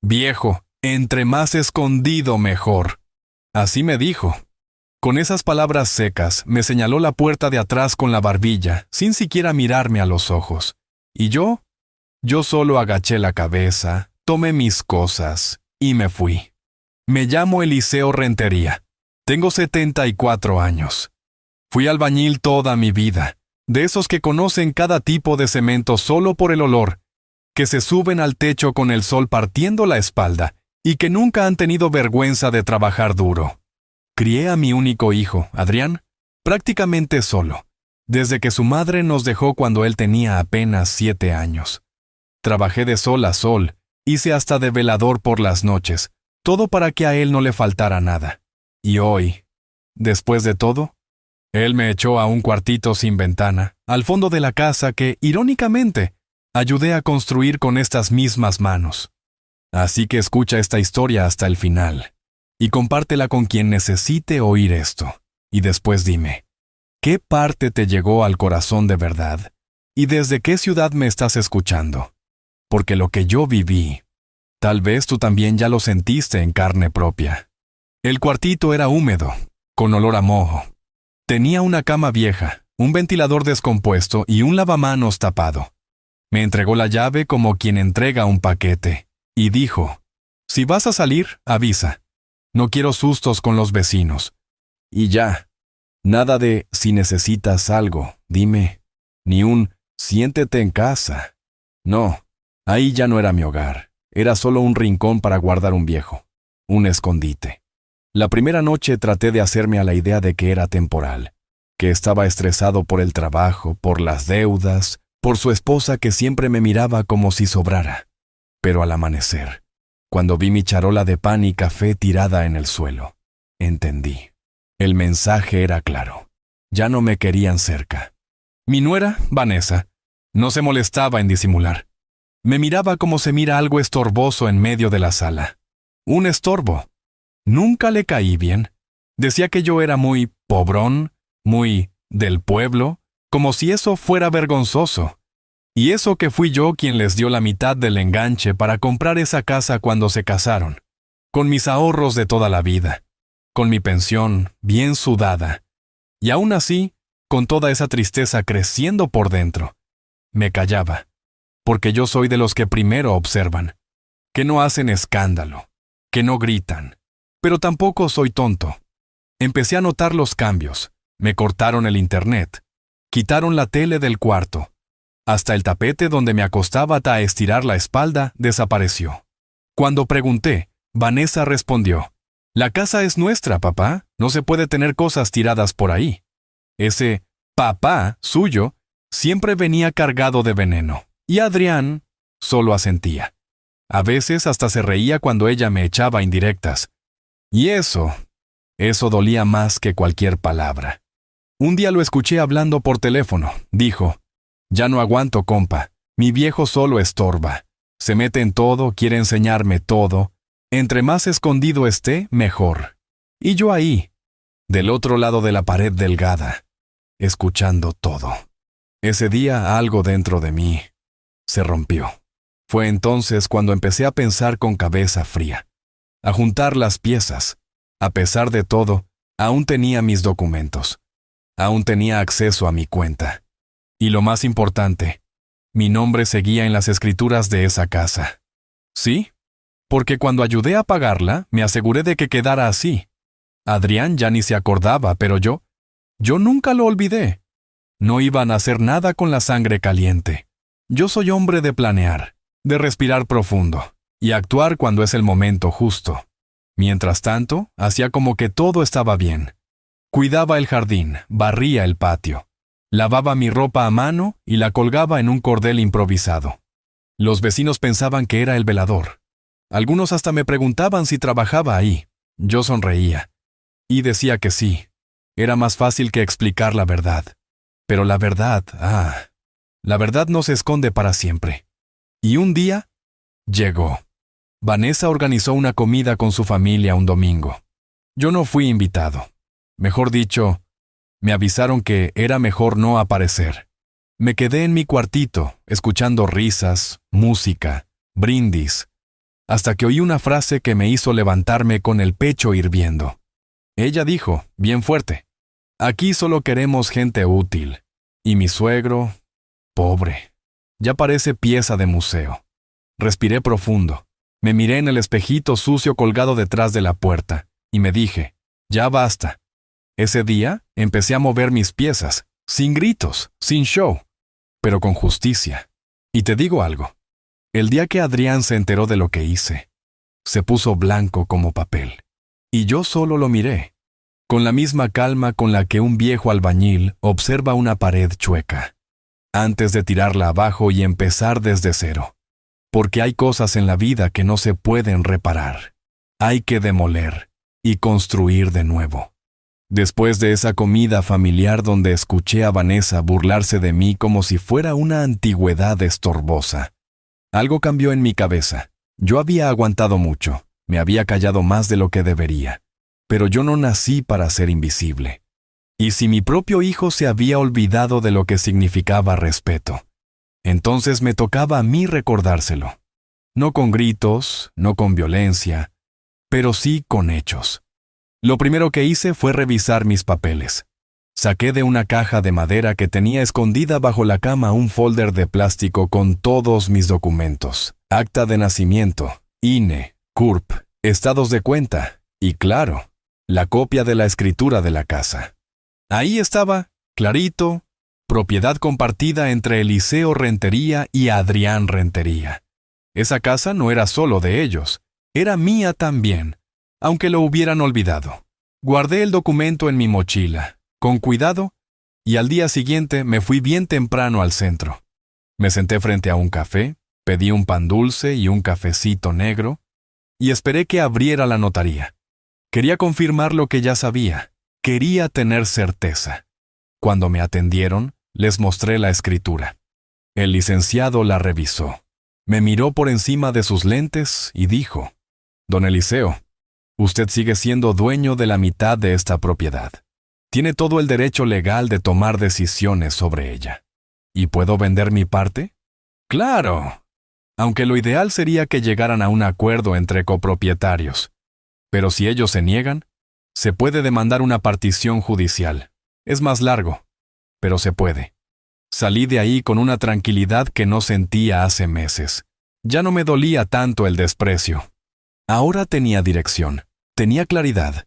Viejo, entre más escondido mejor. Así me dijo. Con esas palabras secas, me señaló la puerta de atrás con la barbilla, sin siquiera mirarme a los ojos. Y yo solo agaché la cabeza, tomé mis cosas y me fui. Me llamo Eliseo Rentería. Tengo 74 años. Fui albañil toda mi vida, de esos que conocen cada tipo de cemento solo por el olor, que se suben al techo con el sol partiendo la espalda y que nunca han tenido vergüenza de trabajar duro. Crié a mi único hijo, Adrián, prácticamente solo, desde que su madre nos dejó cuando él tenía apenas 7 años. Trabajé de sol a sol, hice hasta de velador por las noches, todo para que a él no le faltara nada. Y hoy, después de todo, él me echó a un cuartito sin ventana, al fondo de la casa que, irónicamente, ayudé a construir con estas mismas manos. Así que escucha esta historia hasta el final, y compártela con quien necesite oír esto. Y después dime, ¿qué parte te llegó al corazón de verdad? ¿Y desde qué ciudad me estás escuchando? Porque lo que yo viví, tal vez tú también ya lo sentiste en carne propia. El cuartito era húmedo, con olor a moho. Tenía una cama vieja, un ventilador descompuesto y un lavamanos tapado. Me entregó la llave como quien entrega un paquete, y dijo, si vas a salir, avisa. No quiero sustos con los vecinos. Y ya, nada de si necesitas algo, dime, ni un siéntete en casa. No, ahí ya no era mi hogar, era solo un rincón para guardar un viejo, un escondite. La primera noche traté de hacerme a la idea de que era temporal, que estaba estresado por el trabajo, por las deudas, por su esposa que siempre me miraba como si sobrara. Pero al amanecer, cuando vi mi charola de pan y café tirada en el suelo, entendí. El mensaje era claro. Ya no me querían cerca. Mi nuera, Vanessa, no se molestaba en disimular. Me miraba como se mira algo estorboso en medio de la sala. Un estorbo. Nunca le caí bien. Decía que yo era muy pobrón, muy del pueblo, como si eso fuera vergonzoso. Y eso que fui yo quien les dio la mitad del enganche para comprar esa casa cuando se casaron, con mis ahorros de toda la vida, con mi pensión bien sudada, y aún así, con toda esa tristeza creciendo por dentro. Me callaba, porque yo soy de los que primero observan, que no hacen escándalo, que no gritan, pero tampoco soy tonto. Empecé a notar los cambios, me cortaron el internet, quitaron la tele del cuarto, hasta el tapete donde me acostaba a estirar la espalda desapareció. Cuando pregunté, Vanessa respondió, «La casa es nuestra, papá, no se puede tener cosas tiradas por ahí». Ese «papá» suyo siempre venía cargado de veneno, y Adrián solo asentía. A veces hasta se reía cuando ella me echaba indirectas. Y eso dolía más que cualquier palabra. Un día lo escuché hablando por teléfono, dijo, «Ya no aguanto, compa. Mi viejo solo estorba. Se mete en todo, quiere enseñarme todo. Entre más escondido esté, mejor». Y yo ahí, del otro lado de la pared delgada, escuchando todo. Ese día algo dentro de mí se rompió. Fue entonces cuando empecé a pensar con cabeza fría, a juntar las piezas. A pesar de todo, aún tenía mis documentos. Aún tenía acceso a mi cuenta. Y lo más importante, mi nombre seguía en las escrituras de esa casa. ¿Sí? Porque cuando ayudé a pagarla, me aseguré de que quedara así. Adrián ya ni se acordaba, pero yo nunca lo olvidé. No iban a hacer nada con la sangre caliente. Yo soy hombre de planear, de respirar profundo, y actuar cuando es el momento justo. Mientras tanto, hacía como que todo estaba bien. Cuidaba el jardín, barría el patio. Lavaba mi ropa a mano y la colgaba en un cordel improvisado. Los vecinos pensaban que era el velador. Algunos hasta me preguntaban si trabajaba ahí. Yo sonreía. Y decía que sí. Era más fácil que explicar la verdad. Pero la verdad no se esconde para siempre. Y un día, llegó. Vanessa organizó una comida con su familia un domingo. Yo no fui invitado. Mejor dicho, me avisaron que era mejor no aparecer. Me quedé en mi cuartito, escuchando risas, música, brindis. hasta que oí una frase que me hizo levantarme con el pecho hirviendo. Ella dijo, bien fuerte, «Aquí solo queremos gente útil». Y mi suegro, pobre, ya parece pieza de museo. Respiré profundo. Me miré en el espejito sucio colgado detrás de la puerta, y me dije, ya basta. Ese día empecé a mover mis piezas, sin gritos, sin show, pero con justicia. Y te digo algo, el día que Adrián se enteró de lo que hice, se puso blanco como papel. Y yo solo lo miré, con la misma calma con la que un viejo albañil observa una pared chueca, antes de tirarla abajo y empezar desde cero. Porque hay cosas en la vida que no se pueden reparar. Hay que demoler y construir de nuevo. Después de esa comida familiar donde escuché a Vanessa burlarse de mí como si fuera una antigüedad estorbosa, algo cambió en mi cabeza. Yo había aguantado mucho, me había callado más de lo que debería, pero yo no nací para ser invisible. Y si mi propio hijo se había olvidado de lo que significaba respeto, entonces me tocaba a mí recordárselo. No con gritos, no con violencia, pero sí con hechos. Lo primero que hice fue revisar mis papeles. Saqué de una caja de madera que tenía escondida bajo la cama un folder de plástico con todos mis documentos. Acta de nacimiento, INE, CURP, estados de cuenta y, claro, la copia de la escritura de la casa. Ahí estaba, clarito, propiedad compartida entre Eliseo Rentería y Adrián Rentería. Esa casa no era solo de ellos, era mía también, aunque lo hubieran olvidado. Guardé el documento en mi mochila, con cuidado, y al día siguiente me fui bien temprano al centro. Me senté frente a un café, pedí un pan dulce y un cafecito negro, y esperé que abriera la notaría. Quería confirmar lo que ya sabía, quería tener certeza. Cuando me atendieron, les mostré la escritura. El licenciado la revisó. Me miró por encima de sus lentes y dijo, «Don Eliseo, usted sigue siendo dueño de la mitad de esta propiedad. Tiene todo el derecho legal de tomar decisiones sobre ella. ¿Y puedo vender mi parte?» «Claro, aunque lo ideal sería que llegaran a un acuerdo entre copropietarios. Pero si ellos se niegan, se puede demandar una partición judicial. Es más largo, pero se puede». Salí de ahí con una tranquilidad que no sentía hace meses. Ya no me dolía tanto el desprecio. Ahora tenía dirección, tenía claridad.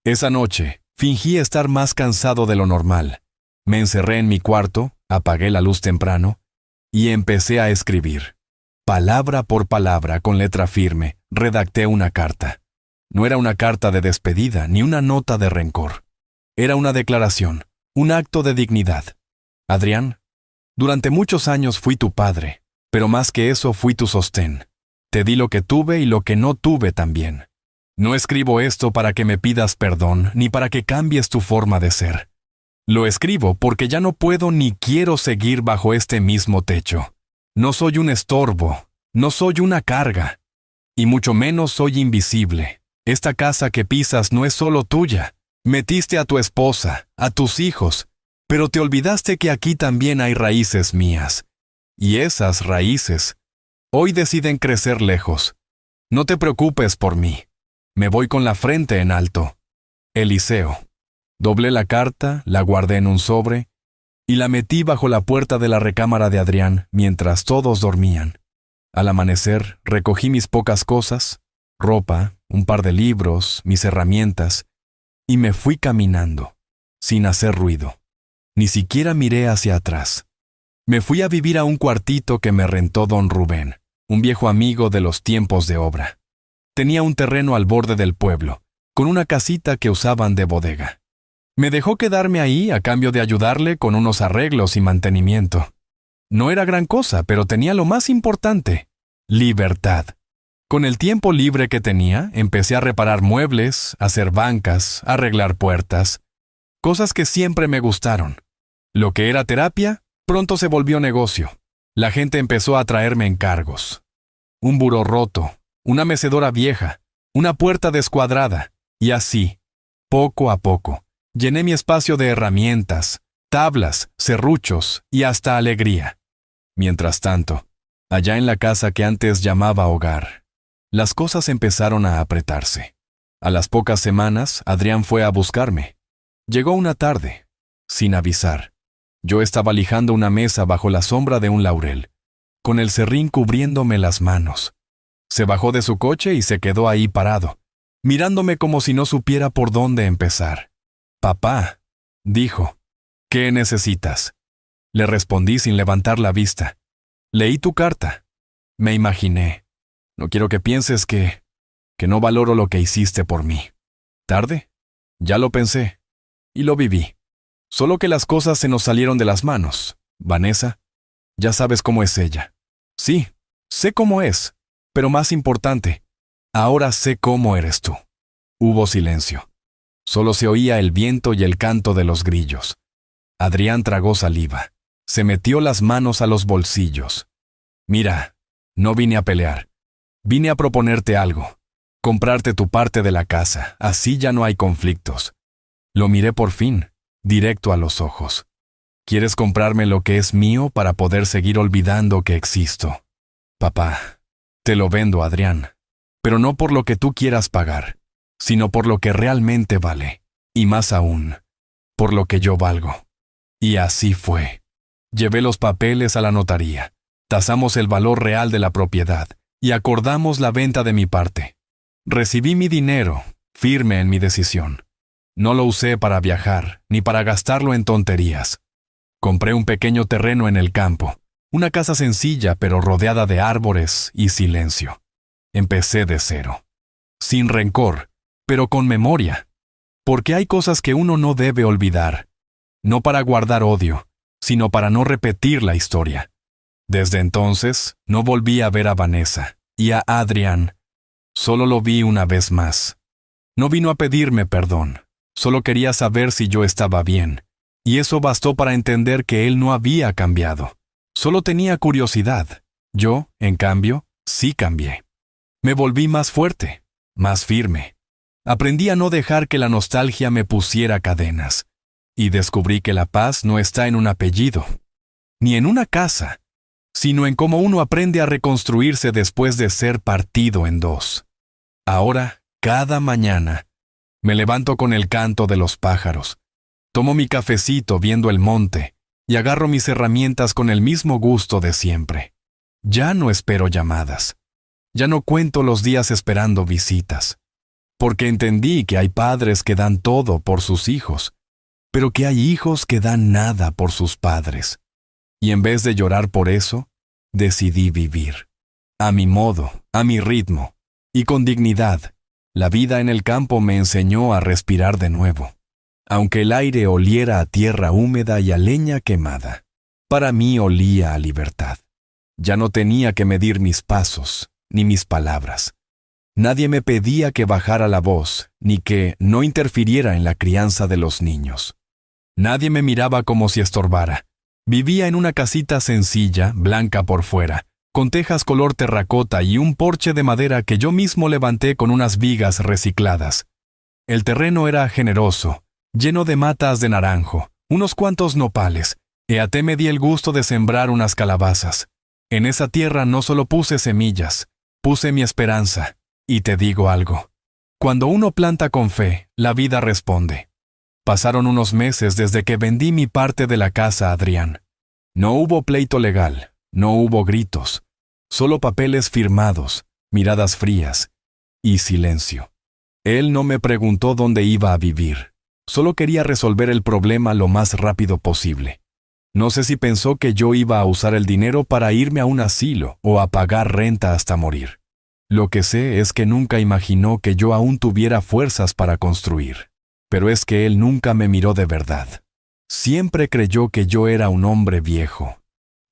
Esa noche, fingí estar más cansado de lo normal. Me encerré en mi cuarto, apagué la luz temprano y empecé a escribir. Palabra por palabra, con letra firme, redacté una carta. No era una carta de despedida ni una nota de rencor. Era una declaración, un acto de dignidad. Adrián, durante muchos años fui tu padre, pero más que eso fui tu sostén. Te di lo que tuve y lo que no tuve también. No escribo esto para que me pidas perdón ni para que cambies tu forma de ser. Lo escribo porque ya no puedo ni quiero seguir bajo este mismo techo. No soy un estorbo, no soy una carga, y mucho menos soy invisible. Esta casa que pisas no es solo tuya. Metiste a tu esposa, a tus hijos, pero te olvidaste que aquí también hay raíces mías. Y esas raíces hoy deciden crecer lejos. No te preocupes por mí. Me voy con la frente en alto. Eliseo. Doblé la carta, la guardé en un sobre y la metí bajo la puerta de la recámara de Adrián mientras todos dormían. Al amanecer, recogí mis pocas cosas, ropa, un par de libros, mis herramientas, y me fui caminando, sin hacer ruido. Ni siquiera miré hacia atrás. Me fui a vivir a un cuartito que me rentó don Rubén, un viejo amigo de los tiempos de obra. Tenía un terreno al borde del pueblo, con una casita que usaban de bodega. Me dejó quedarme ahí a cambio de ayudarle con unos arreglos y mantenimiento. No era gran cosa, pero tenía lo más importante: libertad. Con el tiempo libre que tenía, empecé a reparar muebles, a hacer bancas, a arreglar puertas. Cosas que siempre me gustaron. Lo que era terapia, pronto se volvió negocio. La gente empezó a traerme encargos. Un buró roto, una mecedora vieja, una puerta descuadrada, y así, poco a poco, llené mi espacio de herramientas, tablas, serruchos y hasta alegría. Mientras tanto, allá en la casa que antes llamaba hogar, Las cosas empezaron a apretarse. A las pocas semanas, Adrián fue a buscarme. Llegó una tarde, sin avisar. Yo estaba lijando una mesa bajo la sombra de un laurel, con el serrín cubriéndome las manos. Se bajó de su coche y se quedó ahí parado, mirándome como si no supiera por dónde empezar. «Papá», dijo, «¿qué necesitas?». Le respondí sin levantar la vista. «Leí tu carta». Me imaginé. «No quiero que pienses que no valoro lo que hiciste por mí». ¿Tarde? Ya lo pensé. Y lo viví. Solo que las cosas se nos salieron de las manos. Vanessa, ya sabes cómo es ella. Sí, sé cómo es, pero más importante, ahora sé cómo eres tú. Hubo silencio. Solo se oía el viento y el canto de los grillos. Adrián tragó saliva. Se metió las manos a los bolsillos. «Mira, no vine a pelear. Vine a proponerte algo. Comprarte tu parte de la casa, así ya no hay conflictos». Lo miré por fin, directo a los ojos. «¿Quieres comprarme lo que es mío para poder seguir olvidando que existo?» «Papá, te lo vendo, Adrián, pero no por lo que tú quieras pagar, sino por lo que realmente vale, y más aún, por lo que yo valgo». Y así fue. Llevé los papeles a la notaría, tasamos el valor real de la propiedad y acordamos la venta de mi parte. Recibí mi dinero, firme en mi decisión. No lo usé para viajar, ni para gastarlo en tonterías. Compré un pequeño terreno en el campo, una casa sencilla pero rodeada de árboles y silencio. Empecé de cero. Sin rencor, pero con memoria. Porque hay cosas que uno no debe olvidar. No para guardar odio, sino para no repetir la historia. Desde entonces, no volví a ver a Vanessa y a Adrián. Solo lo vi una vez más. No vino a pedirme perdón. Solo quería saber si yo estaba bien. Y eso bastó para entender que él no había cambiado. Solo tenía curiosidad. Yo, en cambio, sí cambié. Me volví más fuerte, más firme. Aprendí a no dejar que la nostalgia me pusiera cadenas. Y descubrí que la paz no está en un apellido, ni en una casa, sino en cómo uno aprende a reconstruirse después de ser partido en dos. Ahora, cada mañana, me levanto con el canto de los pájaros, tomo mi cafecito viendo el monte y agarro mis herramientas con el mismo gusto de siempre. Ya no espero llamadas. Ya no cuento los días esperando visitas. Porque entendí que hay padres que dan todo por sus hijos, pero que hay hijos que dan nada por sus padres. Y en vez de llorar por eso, decidí vivir. A mi modo, a mi ritmo, y con dignidad. La vida en el campo me enseñó a respirar de nuevo. Aunque el aire oliera a tierra húmeda y a leña quemada, para mí olía a libertad. Ya no tenía que medir mis pasos, ni mis palabras. Nadie me pedía que bajara la voz, ni que no interfiriera en la crianza de los niños. Nadie me miraba como si estorbara. Vivía en una casita sencilla, blanca por fuera, con tejas color terracota y un porche de madera que yo mismo levanté con unas vigas recicladas. El terreno era generoso, lleno de matas de naranjo, unos cuantos nopales, y até me di el gusto de sembrar unas calabazas. En esa tierra no solo puse semillas, puse mi esperanza. Y te digo algo. Cuando uno planta con fe, la vida responde. Pasaron unos meses desde que vendí mi parte de la casa a Adrián. No hubo pleito legal, no hubo gritos, solo papeles firmados, miradas frías y silencio. Él no me preguntó dónde iba a vivir, solo quería resolver el problema lo más rápido posible. No sé si pensó que yo iba a usar el dinero para irme a un asilo o a pagar renta hasta morir. Lo que sé es que nunca imaginó que yo aún tuviera fuerzas para construir. Pero es que él nunca me miró de verdad. Siempre creyó que yo era un hombre viejo,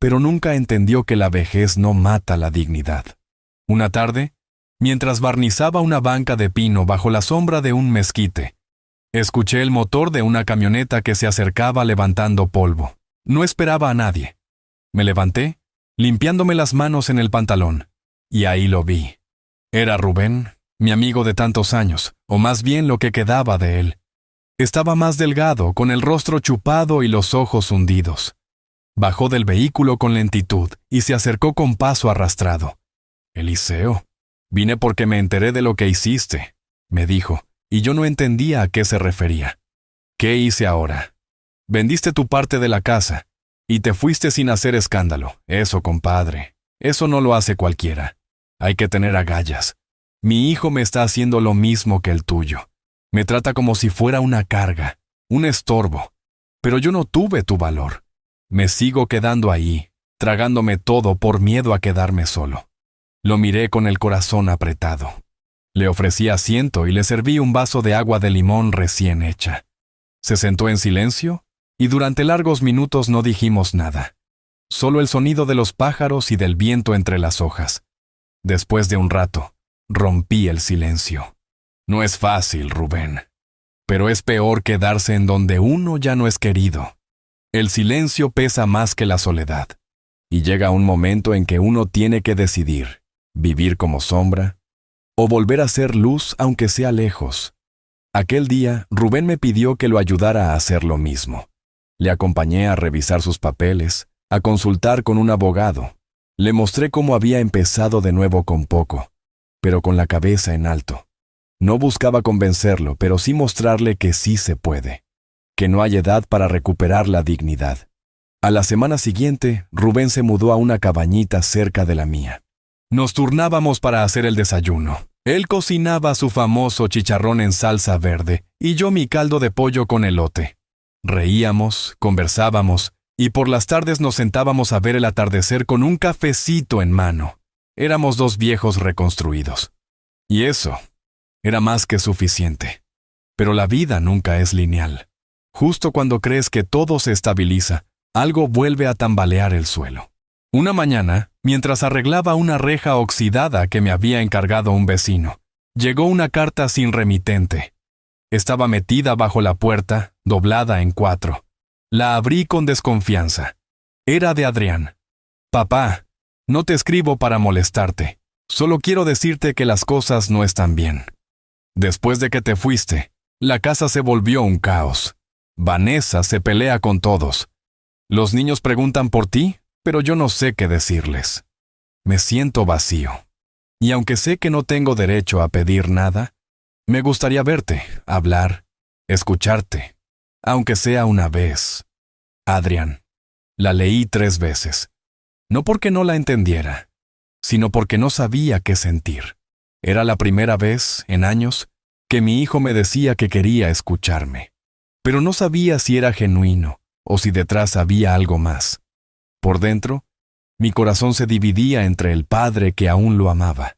pero nunca entendió que la vejez no mata la dignidad. Una tarde, mientras barnizaba una banca de pino bajo la sombra de un mezquite, escuché el motor de una camioneta que se acercaba levantando polvo. No esperaba a nadie. Me levanté, limpiándome las manos en el pantalón, y ahí lo vi. Era Rubén, mi amigo de tantos años, o más bien lo que quedaba de él. Estaba más delgado, con el rostro chupado y los ojos hundidos. Bajó del vehículo con lentitud y se acercó con paso arrastrado. «Eliseo», Vine porque me enteré de lo que hiciste, me dijo, y yo no entendía a qué se refería. ¿Qué hice ahora? Vendiste tu parte de la casa y te fuiste sin hacer escándalo. Eso, compadre, eso no lo hace cualquiera. Hay que tener agallas. Mi hijo me está haciendo lo mismo que el tuyo. Me trata como si fuera una carga, un estorbo. Pero yo no tuve tu valor. Me sigo quedando ahí, tragándome todo por miedo a quedarme solo. Lo miré con el corazón apretado. Le ofrecí asiento y le serví un vaso de agua de limón recién hecha. Se sentó en silencio y durante largos minutos no dijimos nada. Solo el sonido de los pájaros y del viento entre las hojas. Después de un rato, rompí el silencio. No es fácil, Rubén. Pero es peor quedarse en donde uno ya no es querido. El silencio pesa más que la soledad. Y llega un momento en que uno tiene que decidir, vivir como sombra, o volver a ser luz aunque sea lejos. Aquel día, Rubén me pidió que lo ayudara a hacer lo mismo. Le acompañé a revisar sus papeles, a consultar con un abogado. Le mostré cómo había empezado de nuevo con poco, pero con la cabeza en alto. No buscaba convencerlo, pero sí mostrarle que sí se puede, que no hay edad para recuperar la dignidad. A la semana siguiente, Rubén se mudó a una cabañita cerca de la mía. Nos turnábamos para hacer el desayuno. Él cocinaba su famoso chicharrón en salsa verde y yo mi caldo de pollo con elote. Reíamos, conversábamos y por las tardes nos sentábamos a ver el atardecer con un cafecito en mano. Éramos dos viejos reconstruidos. Y eso era más que suficiente. Pero la vida nunca es lineal. Justo cuando crees que todo se estabiliza, algo vuelve a tambalear el suelo. Una mañana, mientras arreglaba una reja oxidada que me había encargado un vecino, llegó una carta sin remitente. Estaba metida bajo la puerta, doblada en 4. La abrí con desconfianza. Era de Adrián. Papá, no te escribo para molestarte. Solo quiero decirte que las cosas no están bien. Después de que te fuiste, la casa se volvió un caos. Vanessa se pelea con todos. Los niños preguntan por ti, pero yo no sé qué decirles. Me siento vacío. Y aunque sé que no tengo derecho a pedir nada, me gustaría verte, hablar, escucharte, aunque sea una vez. Adrián. La leí 3 veces. No porque no la entendiera, sino porque no sabía qué sentir. Era la primera vez, en años, que mi hijo me decía que quería escucharme. Pero no sabía si era genuino o si detrás había algo más. Por dentro, mi corazón se dividía entre el padre que aún lo amaba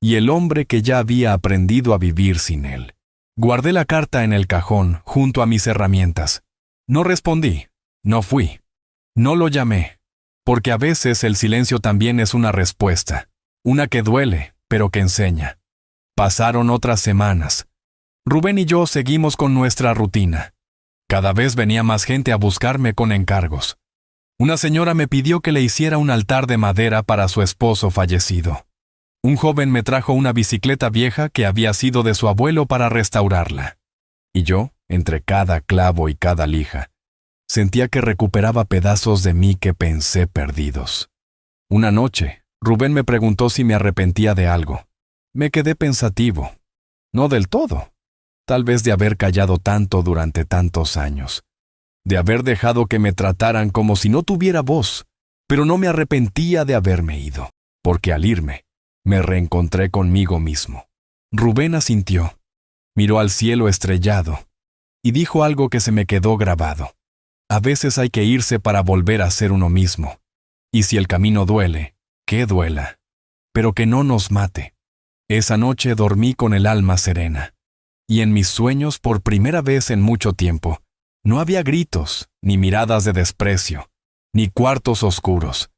y el hombre que ya había aprendido a vivir sin él. Guardé la carta en el cajón junto a mis herramientas. No respondí, no fui, no lo llamé, porque a veces el silencio también es una respuesta, una que duele, pero que enseña. Pasaron otras semanas. Rubén y yo seguimos con nuestra rutina. Cada vez venía más gente a buscarme con encargos. Una señora me pidió que le hiciera un altar de madera para su esposo fallecido. Un joven me trajo una bicicleta vieja que había sido de su abuelo para restaurarla. Y yo, entre cada clavo y cada lija, sentía que recuperaba pedazos de mí que pensé perdidos. Una noche, Rubén me preguntó si me arrepentía de algo. Me quedé pensativo. No del todo. Tal vez de haber callado tanto durante tantos años. De haber dejado que me trataran como si no tuviera voz. Pero no me arrepentía de haberme ido, porque al irme, me reencontré conmigo mismo. Rubén asintió, miró al cielo estrellado y dijo algo que se me quedó grabado. A veces hay que irse para volver a ser uno mismo. Y si el camino duele, que duela, pero que no nos mate. Esa noche dormí con el alma serena. Y en mis sueños, por primera vez en mucho tiempo, no había gritos, ni miradas de desprecio, ni cuartos oscuros.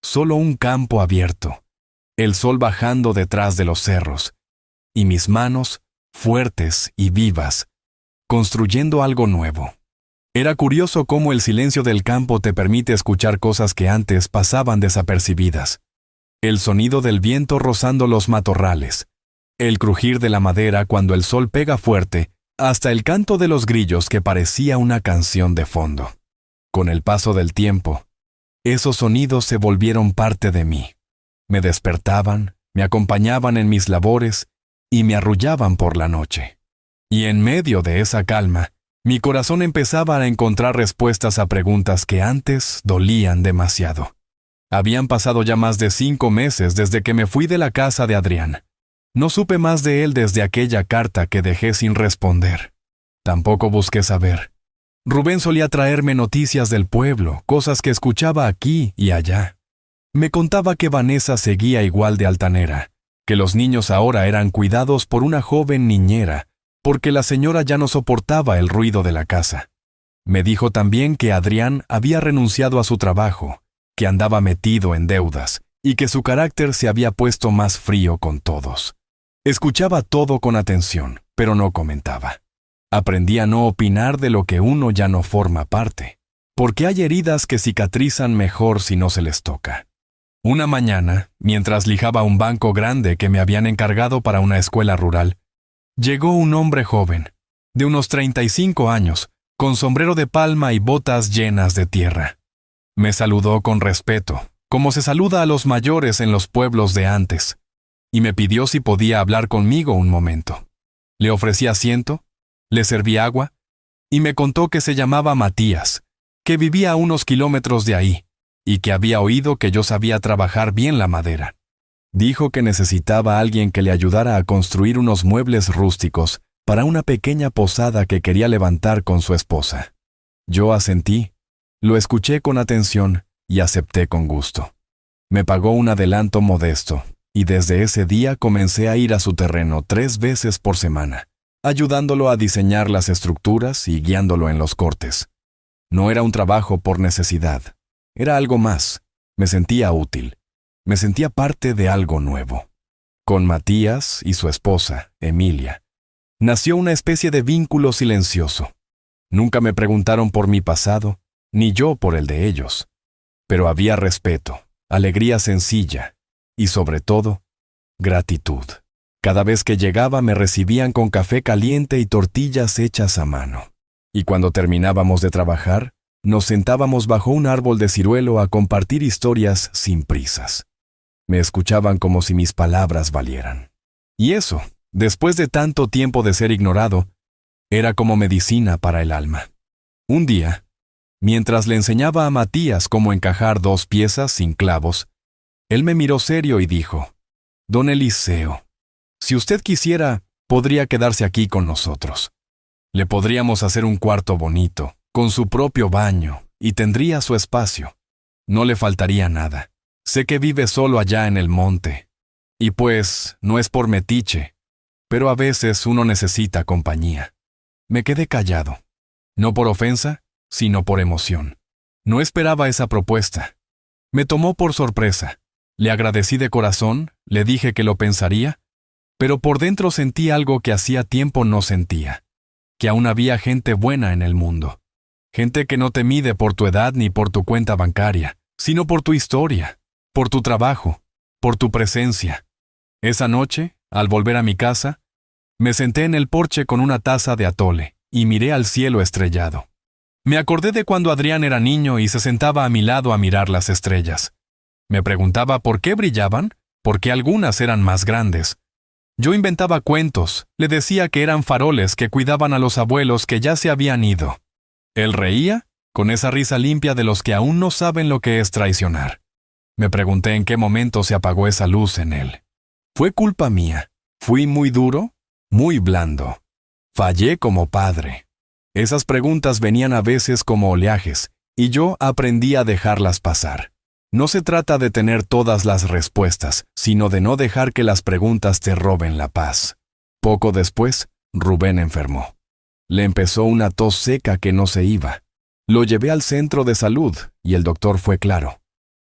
Solo un campo abierto, el sol bajando detrás de los cerros, y mis manos, fuertes y vivas, construyendo algo nuevo. Era curioso cómo el silencio del campo te permite escuchar cosas que antes pasaban desapercibidas. El sonido del viento rozando los matorrales, el crujir de la madera cuando el sol pega fuerte, hasta el canto de los grillos que parecía una canción de fondo. Con el paso del tiempo, esos sonidos se volvieron parte de mí. Me despertaban, me acompañaban en mis labores y me arrullaban por la noche. Y en medio de esa calma, mi corazón empezaba a encontrar respuestas a preguntas que antes dolían demasiado. Habían pasado ya más de 5 meses desde que me fui de la casa de Adrián. No supe más de él desde aquella carta que dejé sin responder. Tampoco busqué saber. Rubén solía traerme noticias del pueblo, cosas que escuchaba aquí y allá. Me contaba que Vanessa seguía igual de altanera, que los niños ahora eran cuidados por una joven niñera, porque la señora ya no soportaba el ruido de la casa. Me dijo también que Adrián había renunciado a su trabajo, que andaba metido en deudas y que su carácter se había puesto más frío con todos. Escuchaba todo con atención, pero no comentaba. Aprendí a no opinar de lo que uno ya no forma parte, porque hay heridas que cicatrizan mejor si no se les toca. Una mañana, mientras lijaba un banco grande que me habían encargado para una escuela rural, llegó un hombre joven, de unos 35 años, con sombrero de palma y botas llenas de tierra. Me saludó con respeto, como se saluda a los mayores en los pueblos de antes, y me pidió si podía hablar conmigo un momento. Le ofrecí asiento, le serví agua, y me contó que se llamaba Matías, que vivía a unos kilómetros de ahí, y que había oído que yo sabía trabajar bien la madera. Dijo que necesitaba a alguien que le ayudara a construir unos muebles rústicos para una pequeña posada que quería levantar con su esposa. Yo asentí, lo escuché con atención y acepté con gusto. Me pagó un adelanto modesto, y desde ese día comencé a ir a su terreno 3 veces por semana, ayudándolo a diseñar las estructuras y guiándolo en los cortes. No era un trabajo por necesidad, era algo más. Me sentía útil. Me sentía parte de algo nuevo. Con Matías y su esposa, Emilia, nació una especie de vínculo silencioso. Nunca me preguntaron por mi pasado, ni yo por el de ellos. Pero había respeto, alegría sencilla y, sobre todo, gratitud. Cada vez que llegaba me recibían con café caliente y tortillas hechas a mano. Y cuando terminábamos de trabajar, nos sentábamos bajo un árbol de ciruelo a compartir historias sin prisas. Me escuchaban como si mis palabras valieran. Y eso, después de tanto tiempo de ser ignorado, era como medicina para el alma. Un día, mientras le enseñaba a Matías cómo encajar 2 piezas sin clavos, él me miró serio y dijo: «Don Eliseo, si usted quisiera, podría quedarse aquí con nosotros. Le podríamos hacer un cuarto bonito, con su propio baño, y tendría su espacio. No le faltaría nada. Sé que vive solo allá en el monte. Y pues, no es por metiche, pero a veces uno necesita compañía». Me quedé callado. No por ofensa, sino por emoción. No esperaba esa propuesta. Me tomó por sorpresa. Le agradecí de corazón, le dije que lo pensaría, pero por dentro sentí algo que hacía tiempo no sentía, que aún había gente buena en el mundo. Gente que no te mide por tu edad ni por tu cuenta bancaria, sino por tu historia, por tu trabajo, por tu presencia. Esa noche, al volver a mi casa, me senté en el porche con una taza de atole y miré al cielo estrellado. Me acordé de cuando Adrián era niño y se sentaba a mi lado a mirar las estrellas. Me preguntaba por qué brillaban, por qué algunas eran más grandes. Yo inventaba cuentos, le decía que eran faroles que cuidaban a los abuelos que ya se habían ido. Él reía, con esa risa limpia de los que aún no saben lo que es traicionar. Me pregunté en qué momento se apagó esa luz en él. ¿Fue culpa mía? ¿Fui muy duro? ¿Muy blando? ¿Fallé como padre? Esas preguntas venían a veces como oleajes, y yo aprendí a dejarlas pasar. No se trata de tener todas las respuestas, sino de no dejar que las preguntas te roben la paz. Poco después, Rubén enfermó. Le empezó una tos seca que no se iba. Lo llevé al centro de salud, y el doctor fue claro.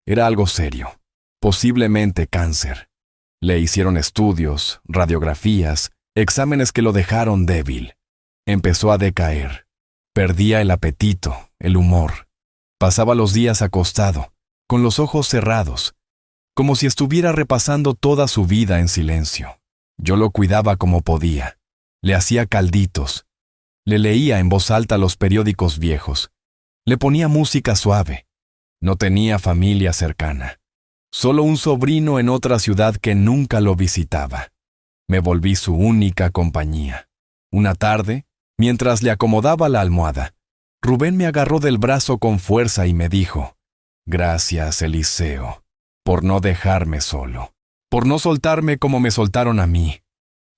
Era algo serio, posiblemente cáncer. Le hicieron estudios, radiografías, exámenes que lo dejaron débil. Empezó a decaer. Perdía el apetito, el humor. Pasaba los días acostado, con los ojos cerrados, como si estuviera repasando toda su vida en silencio. Yo lo cuidaba como podía. Le hacía calditos. Le leía en voz alta los periódicos viejos. Le ponía música suave. No tenía familia cercana. solo un sobrino en otra ciudad que nunca lo visitaba. Me volví su única compañía. Una tarde, mientras le acomodaba la almohada, Rubén me agarró del brazo con fuerza y me dijo: «Gracias, Eliseo, por no dejarme solo, por no soltarme como me soltaron a mí.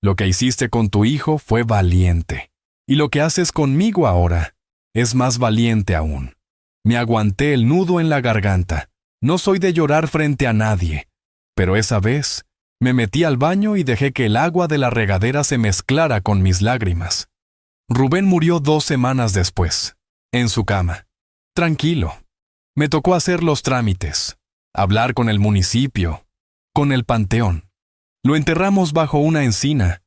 Lo que hiciste con tu hijo fue valiente, y lo que haces conmigo ahora es más valiente aún». Me aguanté el nudo en la garganta. No soy de llorar frente a nadie, pero esa vez me metí al baño y dejé que el agua de la regadera se mezclara con mis lágrimas. Rubén murió 2 semanas después, en su cama. Tranquilo. Me tocó hacer los trámites, hablar con el municipio, con el panteón. Lo enterramos bajo una encina,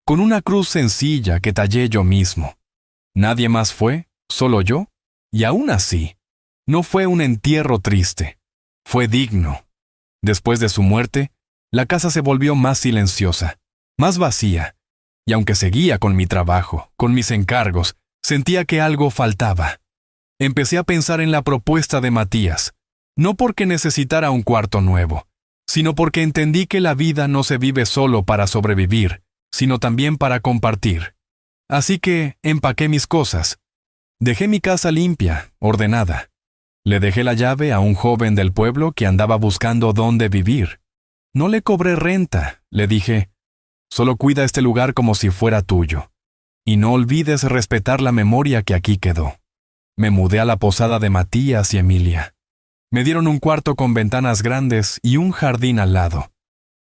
con una cruz sencilla que tallé yo mismo. Nadie más fue, solo yo, y aún así, no fue un entierro triste. Fue digno. Después de su muerte, la casa se volvió más silenciosa, más vacía, y aunque seguía con mi trabajo, con mis encargos, sentía que algo faltaba. Empecé a pensar en la propuesta de Matías, no porque necesitara un cuarto nuevo, sino porque entendí que la vida no se vive solo para sobrevivir, sino también para compartir. Así que empaqué mis cosas. Dejé mi casa limpia, ordenada. Le dejé la llave a un joven del pueblo que andaba buscando dónde vivir. No le cobré renta, le dije. Solo cuida este lugar como si fuera tuyo. Y no olvides respetar la memoria que aquí quedó. Me mudé a la posada de Matías y Emilia. Me dieron un cuarto con ventanas grandes y un jardín al lado.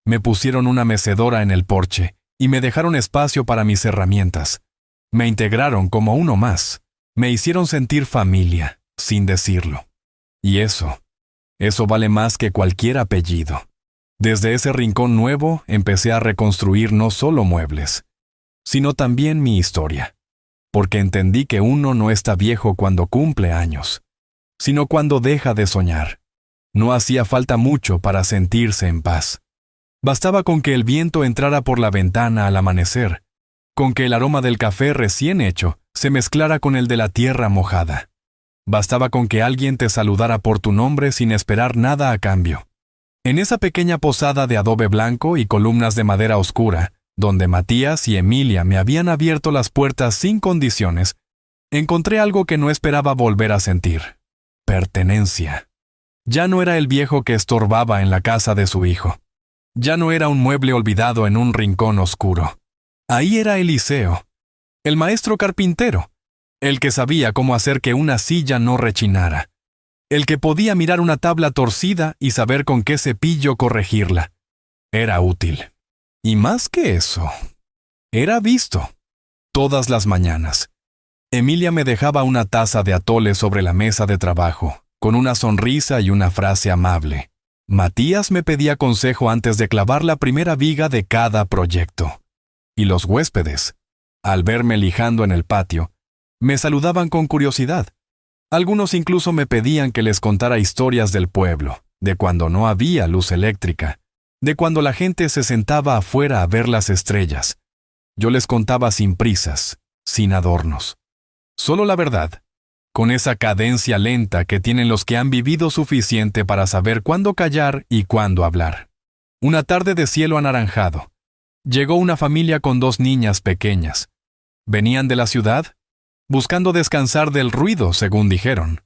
Me pusieron una mecedora en el porche y me dejaron espacio para mis herramientas. Me integraron como uno más. Me hicieron sentir familia, sin decirlo. Y eso vale más que cualquier apellido. Desde ese rincón nuevo empecé a reconstruir no solo muebles, sino también mi historia, porque entendí que uno no está viejo cuando cumple años, sino cuando deja de soñar. No hacía falta mucho para sentirse en paz. Bastaba con que el viento entrara por la ventana al amanecer, con que el aroma del café recién hecho se mezclara con el de la tierra mojada. Bastaba con que alguien te saludara por tu nombre sin esperar nada a cambio. En esa pequeña posada de adobe blanco y columnas de madera oscura, donde Matías y Emilia me habían abierto las puertas sin condiciones, encontré algo que no esperaba volver a sentir: pertenencia. Ya no era el viejo que estorbaba en la casa de su hijo. Ya no era un mueble olvidado en un rincón oscuro. Ahí era Eliseo, el maestro carpintero, el que sabía cómo hacer que una silla no rechinara, el que podía mirar una tabla torcida y saber con qué cepillo corregirla. Era útil. Y más que eso, era visto. Todas las mañanas, Emilia me dejaba una taza de atole sobre la mesa de trabajo, con una sonrisa y una frase amable. Matías me pedía consejo antes de clavar la primera viga de cada proyecto. Y los huéspedes, al verme lijando en el patio, me saludaban con curiosidad. Algunos incluso me pedían que les contara historias del pueblo, de cuando no había luz eléctrica, de cuando la gente se sentaba afuera a ver las estrellas. Yo les contaba sin prisas, sin adornos. Solo la verdad, con esa cadencia lenta que tienen los que han vivido suficiente para saber cuándo callar y cuándo hablar. Una tarde de cielo anaranjado, llegó una familia con 2 niñas pequeñas. Venían de la ciudad, buscando descansar del ruido, según dijeron.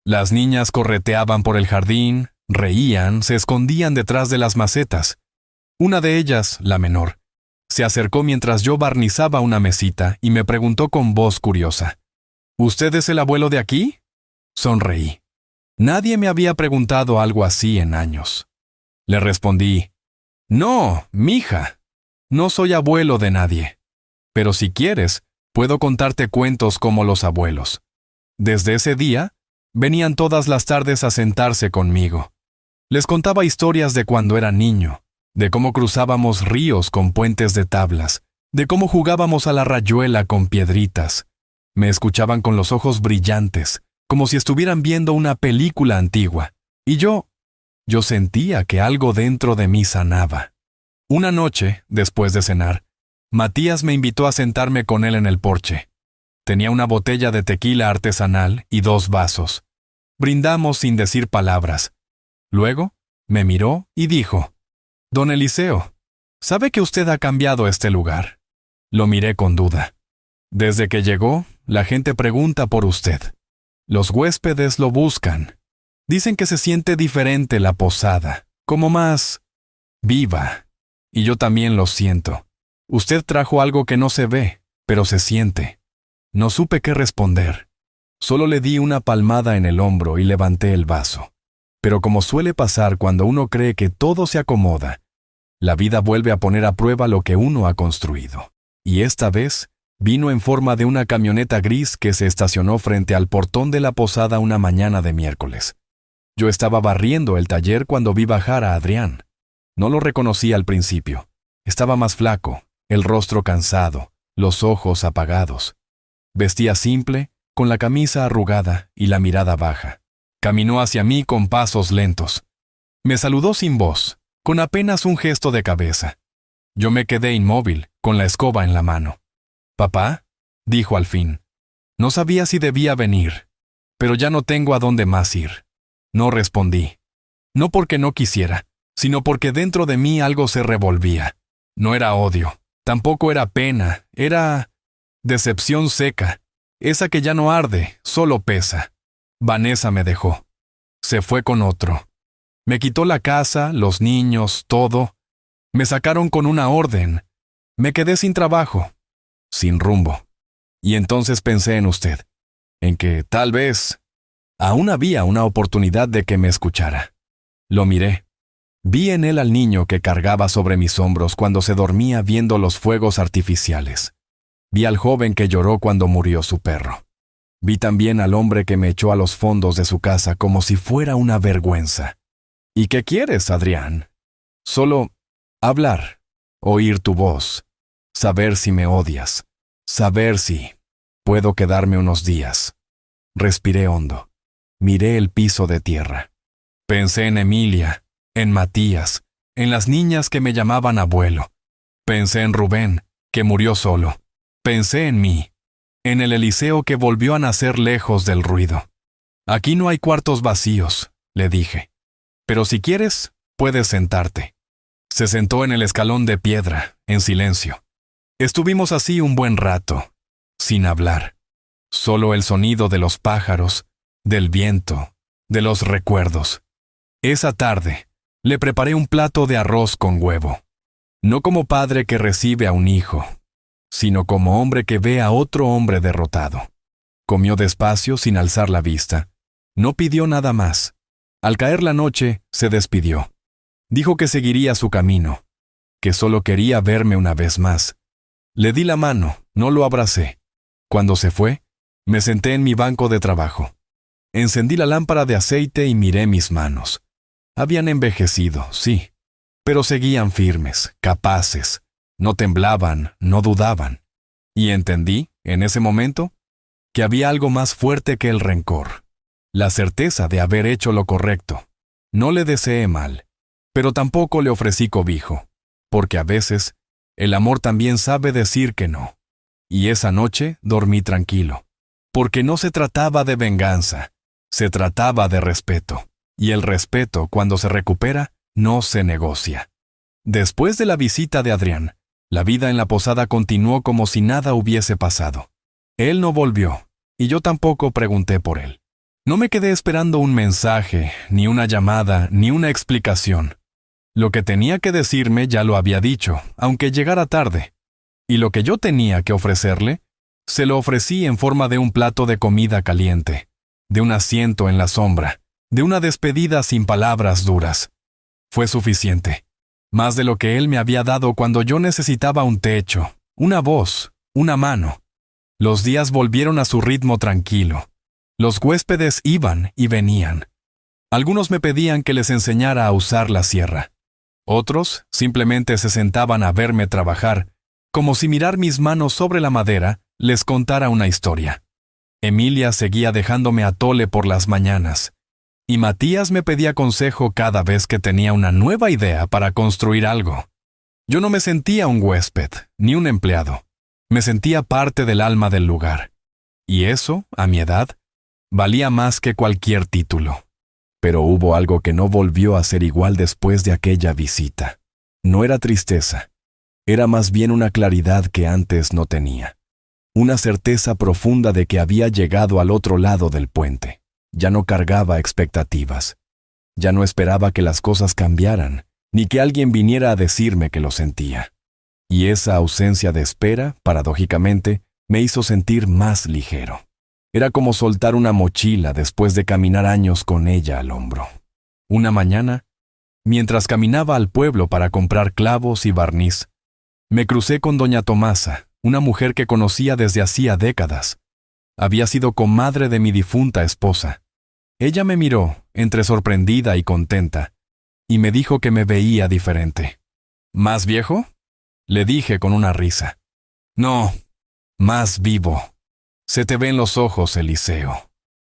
Las niñas correteaban por el jardín, reían, se escondían detrás de las macetas. Una de ellas, la menor, se acercó mientras yo barnizaba una mesita y me preguntó con voz curiosa: ¿Usted es el abuelo de aquí? Sonreí. Nadie me había preguntado algo así en años. Le respondí: No, mija, no soy abuelo de nadie. Pero si quieres, puedo contarte cuentos como los abuelos. Desde ese día, venían todas las tardes a sentarse conmigo. Les contaba historias de cuando era niño, de cómo cruzábamos ríos con puentes de tablas, de cómo jugábamos a la rayuela con piedritas. Me escuchaban con los ojos brillantes, como si estuvieran viendo una película antigua. Y yo sentía que algo dentro de mí sanaba. Una noche, después de cenar, Matías me invitó a sentarme con él en el porche. Tenía una botella de tequila artesanal y 2 vasos. Brindamos sin decir palabras. Luego, Me miró y dijo: «Don Eliseo, ¿sabe que usted ha cambiado este lugar?» Lo miré con duda. «Desde que llegó, la gente pregunta por usted. Los huéspedes lo buscan. Dicen que se siente diferente la posada, como más viva. Y yo también lo siento. Usted trajo algo que no se ve, pero se siente». No supe qué responder. Solo le di una palmada en el hombro y levanté el vaso. Pero como suele pasar cuando uno cree que todo se acomoda, la vida vuelve a poner a prueba lo que uno ha construido. Y esta vez vino en forma de una camioneta gris que se estacionó frente al portón de la posada una mañana de miércoles. Yo estaba barriendo el taller cuando vi bajar a Adrián. No lo reconocí al principio. Estaba más flaco, el rostro cansado, los ojos apagados. Vestía simple, con la camisa arrugada y la mirada baja. Caminó hacia mí con pasos lentos. Me saludó sin voz, con apenas un gesto de cabeza. Yo me quedé inmóvil, con la escoba en la mano. «Papá», dijo al fin. No sabía si debía venir, pero ya no tengo a dónde más ir. No respondí. No porque no quisiera, sino porque dentro de mí algo se revolvía. No era odio, tampoco era pena, era decepción seca, esa que ya no arde, solo pesa. Vanessa me dejó. Se fue con otro. Me quitó la casa, los niños, todo. Me sacaron con una orden. Me quedé sin trabajo, sin rumbo. Y entonces pensé en usted, en que tal vez aún había una oportunidad de que me escuchara. Lo miré. Vi en él al niño que cargaba sobre mis hombros cuando se dormía viendo los fuegos artificiales. Vi al joven que lloró cuando murió su perro. Vi también al hombre que me echó a los fondos de su casa como si fuera una vergüenza. ¿Y qué quieres, Adrián? Solo hablar, oír tu voz, saber si me odias, saber si puedo quedarme unos días. Respiré hondo. Miré el piso de tierra. Pensé en Emilia, en Matías, en las niñas que me llamaban abuelo. Pensé en Rubén, que murió solo. Pensé en mí, en el Eliseo que volvió a nacer lejos del ruido. «Aquí no hay cuartos vacíos», le dije. «Pero si quieres, puedes sentarte». Se sentó en el escalón de piedra, en silencio. Estuvimos así un buen rato, sin hablar. Solo el sonido de los pájaros, del viento, de los recuerdos. Esa tarde, le preparé un plato de arroz con huevo. No como padre que recibe a un hijo, sino como hombre que ve a otro hombre derrotado. Comió despacio sin alzar la vista. No pidió nada más. Al caer la noche, se despidió. Dijo que seguiría su camino, que solo quería verme una vez más. Le di la mano, no lo abracé. Cuando se fue, me senté en mi banco de trabajo. Encendí la lámpara de aceite y miré mis manos. Habían envejecido, sí, pero seguían firmes, capaces. No temblaban, no dudaban. Y entendí, en ese momento, que había algo más fuerte que el rencor. La certeza de haber hecho lo correcto. No le deseé mal, pero tampoco le ofrecí cobijo, porque a veces el amor también sabe decir que no. Y esa noche dormí tranquilo, porque no se trataba de venganza, se trataba de respeto. Y el respeto, cuando se recupera, no se negocia. Después de la visita de Adrián, la vida en la posada continuó como si nada hubiese pasado. Él no volvió, y yo tampoco pregunté por él. No me quedé esperando un mensaje, ni una llamada, ni una explicación. Lo que tenía que decirme ya lo había dicho, aunque llegara tarde. Y lo que yo tenía que ofrecerle, se lo ofrecí en forma de un plato de comida caliente, de un asiento en la sombra, de una despedida sin palabras duras. Fue suficiente. Más de lo que él me había dado cuando yo necesitaba un techo, una voz, una mano. Los días volvieron a su ritmo tranquilo. Los huéspedes iban y venían. Algunos me pedían que les enseñara a usar la sierra. Otros simplemente se sentaban a verme trabajar, como si mirar mis manos sobre la madera les contara una historia. Emilia seguía dejándome atole por las mañanas, y Matías me pedía consejo cada vez que tenía una nueva idea para construir algo. Yo no me sentía un huésped, ni un empleado. Me sentía parte del alma del lugar. Y eso, a mi edad, valía más que cualquier título. Pero hubo algo que no volvió a ser igual después de aquella visita. No era tristeza, era más bien una claridad que antes no tenía. Una certeza profunda de que había llegado al otro lado del puente. Ya no cargaba expectativas. Ya no esperaba que las cosas cambiaran, ni que alguien viniera a decirme que lo sentía. Y esa ausencia de espera, paradójicamente, me hizo sentir más ligero. Era como soltar una mochila después de caminar años con ella al hombro. Una mañana, mientras caminaba al pueblo para comprar clavos y barniz, me crucé con doña Tomasa, una mujer que conocía desde hacía décadas. Había sido comadre de mi difunta esposa. Ella me miró, entre sorprendida y contenta, y me dijo que me veía diferente. ¿Más viejo?, le dije con una risa. No, más vivo. Se te ven los ojos, Eliseo.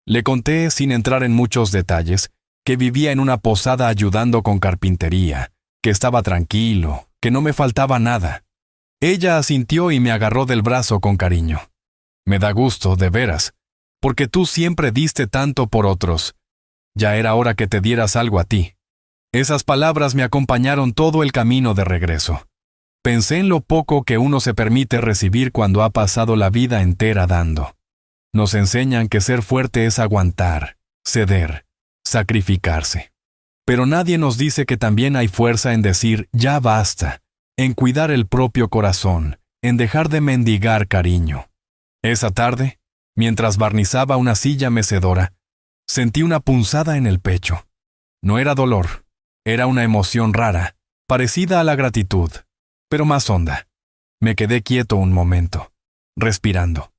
Le conté, sin entrar en muchos detalles, que vivía en una posada ayudando con carpintería, que estaba tranquilo, que no me faltaba nada. Ella asintió y me agarró del brazo con cariño. Me da gusto, de veras, porque tú siempre diste tanto por otros. Ya era hora que te dieras algo a ti. Esas palabras me acompañaron todo el camino de regreso. Pensé en lo poco que uno se permite recibir cuando ha pasado la vida entera dando. Nos enseñan que ser fuerte es aguantar, ceder, sacrificarse. Pero nadie nos dice que también hay fuerza en decir ya basta, en cuidar el propio corazón, en dejar de mendigar cariño. Esa tarde, mientras barnizaba una silla mecedora, sentí una punzada en el pecho. No era dolor, era una emoción rara, parecida a la gratitud, pero más honda. Me quedé quieto un momento, respirando.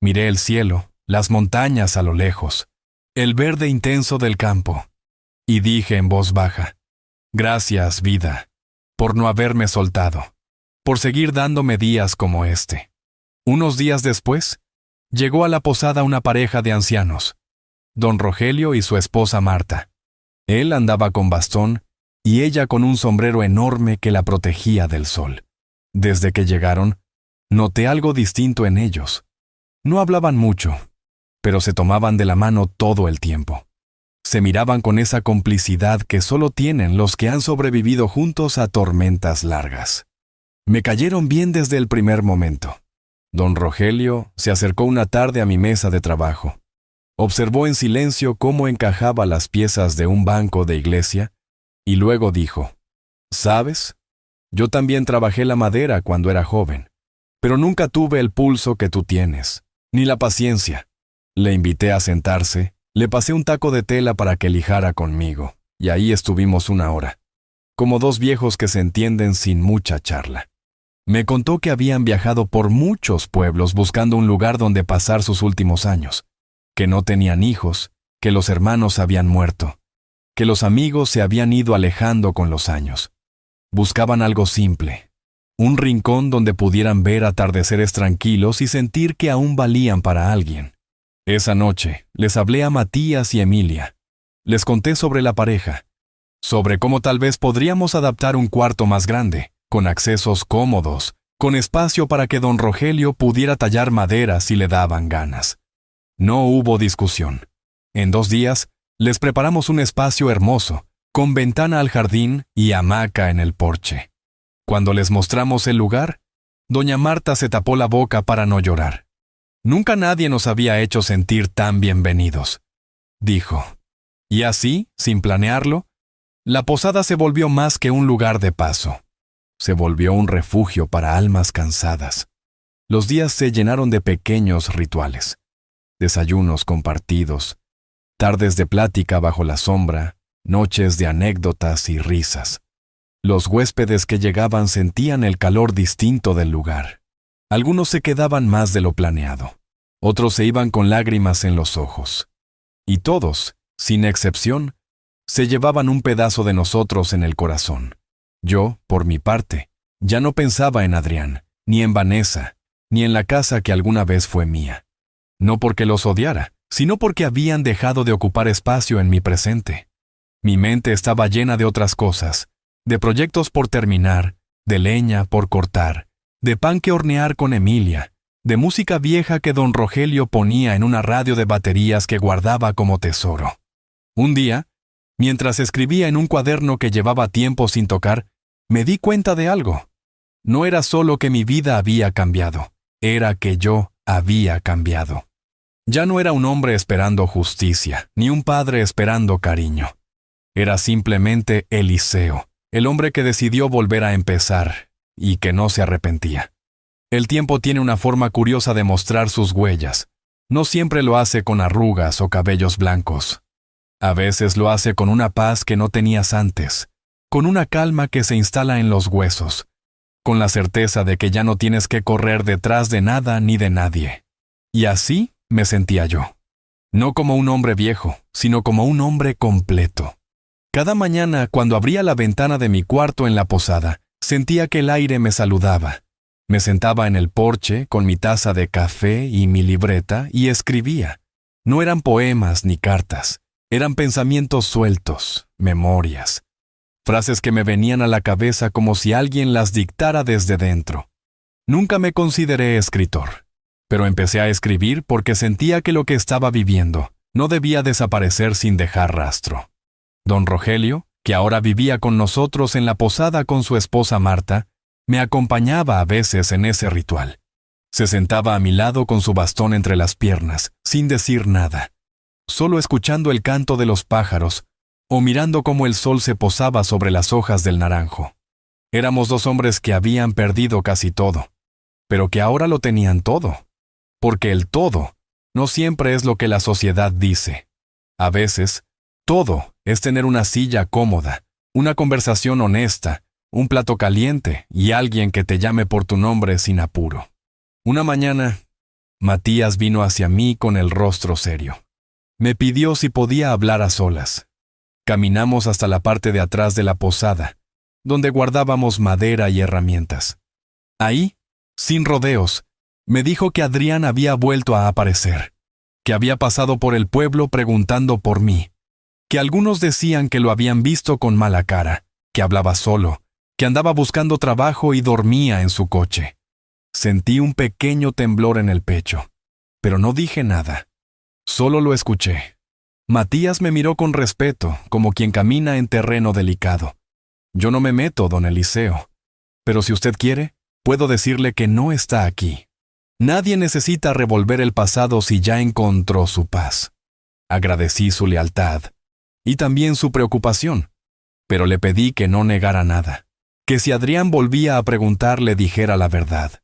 Miré el cielo, las montañas a lo lejos, el verde intenso del campo, y dije en voz baja, gracias, vida, por no haberme soltado, por seguir dándome días como este. Unos días después, llegó a la posada una pareja de ancianos, don Rogelio y su esposa Marta. Él andaba con bastón y ella con un sombrero enorme que la protegía del sol. Desde que llegaron, noté algo distinto en ellos. No hablaban mucho, pero se tomaban de la mano todo el tiempo. Se miraban con esa complicidad que solo tienen los que han sobrevivido juntos a tormentas largas. Me cayeron bien desde el primer momento. Don Rogelio se acercó una tarde a mi mesa de trabajo. Observó en silencio cómo encajaba las piezas de un banco de iglesia y luego dijo, ¿sabes? Yo también trabajé la madera cuando era joven, pero nunca tuve el pulso que tú tienes, ni la paciencia. Le invité a sentarse, le pasé un taco de tela para que lijara conmigo, y ahí estuvimos una hora, como dos viejos que se entienden sin mucha charla. Me contó que habían viajado por muchos pueblos buscando un lugar donde pasar sus últimos años, que no tenían hijos, que los hermanos habían muerto, que los amigos se habían ido alejando con los años. Buscaban algo simple, un rincón donde pudieran ver atardeceres tranquilos y sentir que aún valían para alguien. Esa noche les hablé a Matías y Emilia. Les conté sobre la pareja, sobre cómo tal vez podríamos adaptar un cuarto más grande, con accesos cómodos, con espacio para que don Rogelio pudiera tallar madera si le daban ganas. No hubo discusión. En 2 días, les preparamos un espacio hermoso, con ventana al jardín y hamaca en el porche. Cuando les mostramos el lugar, doña Marta se tapó la boca para no llorar. Nunca nadie nos había hecho sentir tan bienvenidos, dijo. Y así, sin planearlo, la posada se volvió más que un lugar de paso. Se volvió un refugio para almas cansadas. Los días se llenaron de pequeños rituales. Desayunos compartidos, tardes de plática bajo la sombra, noches de anécdotas y risas. Los huéspedes que llegaban sentían el calor distinto del lugar. Algunos se quedaban más de lo planeado. Otros se iban con lágrimas en los ojos. Y todos, sin excepción, se llevaban un pedazo de nosotros en el corazón. Yo, por mi parte, ya no pensaba en Adrián, ni en Vanessa, ni en la casa que alguna vez fue mía. No porque los odiara, sino porque habían dejado de ocupar espacio en mi presente. Mi mente estaba llena de otras cosas, de proyectos por terminar, de leña por cortar, de pan que hornear con Emilia, de música vieja que don Rogelio ponía en una radio de baterías que guardaba como tesoro. Un día, Mientras escribía en un cuaderno que llevaba tiempo sin tocar, me di cuenta de algo. No era solo que mi vida había cambiado, era que yo había cambiado. Ya no era un hombre esperando justicia, ni un padre esperando cariño. Era simplemente Eliseo, el hombre que decidió volver a empezar y que no se arrepentía. El tiempo tiene una forma curiosa de mostrar sus huellas. No siempre lo hace con arrugas o cabellos blancos. A veces lo hace con una paz que no tenías antes, con una calma que se instala en los huesos, con la certeza de que ya no tienes que correr detrás de nada ni de nadie. Y así me sentía yo. No como un hombre viejo, sino como un hombre completo. Cada mañana, cuando abría la ventana de mi cuarto en la posada, sentía que el aire me saludaba. Me sentaba en el porche con mi taza de café y mi libreta y escribía. No eran poemas ni cartas, eran pensamientos sueltos, memorias. Frases que me venían a la cabeza como si alguien las dictara desde dentro. Nunca me consideré escritor, pero empecé a escribir porque sentía que lo que estaba viviendo no debía desaparecer sin dejar rastro. Don Rogelio, que ahora vivía con nosotros en la posada con su esposa Marta, me acompañaba a veces en ese ritual. Se sentaba a mi lado con su bastón entre las piernas, sin decir nada, solo escuchando el canto de los pájaros o mirando cómo el sol se posaba sobre las hojas del naranjo. Éramos dos hombres que habían perdido casi todo, pero que ahora lo tenían todo. Porque el todo no siempre es lo que la sociedad dice. A veces, todo es tener una silla cómoda, una conversación honesta, un plato caliente y alguien que te llame por tu nombre sin apuro. Una mañana, Matías vino hacia mí con el rostro serio. Me pidió si podía hablar a solas. Caminamos hasta la parte de atrás de la posada, donde guardábamos madera y herramientas. Ahí, sin rodeos, me dijo que Adrián había vuelto a aparecer, que había pasado por el pueblo preguntando por mí, que algunos decían que lo habían visto con mala cara, que hablaba solo, que andaba buscando trabajo y dormía en su coche. Sentí un pequeño temblor en el pecho, pero no dije nada. Solo lo escuché. Matías me miró con respeto, como quien camina en terreno delicado. Yo no me meto, don Eliseo, pero si usted quiere, puedo decirle que no está aquí. Nadie necesita revolver el pasado si ya encontró su paz. Agradecí su lealtad y también su preocupación, pero le pedí que no negara nada, que si Adrián volvía a preguntar le dijera la verdad,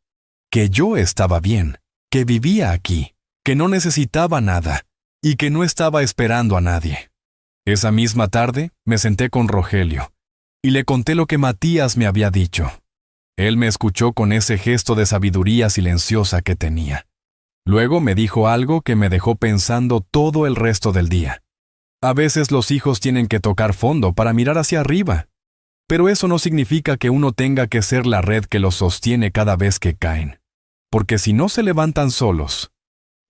que yo estaba bien, que vivía aquí, que no necesitaba nada y que no estaba esperando a nadie. Esa misma tarde me senté con Rogelio y le conté lo que Matías me había dicho. Él me escuchó con ese gesto de sabiduría silenciosa que tenía. Luego me dijo algo que me dejó pensando todo el resto del día. A veces los hijos tienen que tocar fondo para mirar hacia arriba, pero eso no significa que uno tenga que ser la red que los sostiene cada vez que caen, porque si no se levantan solos,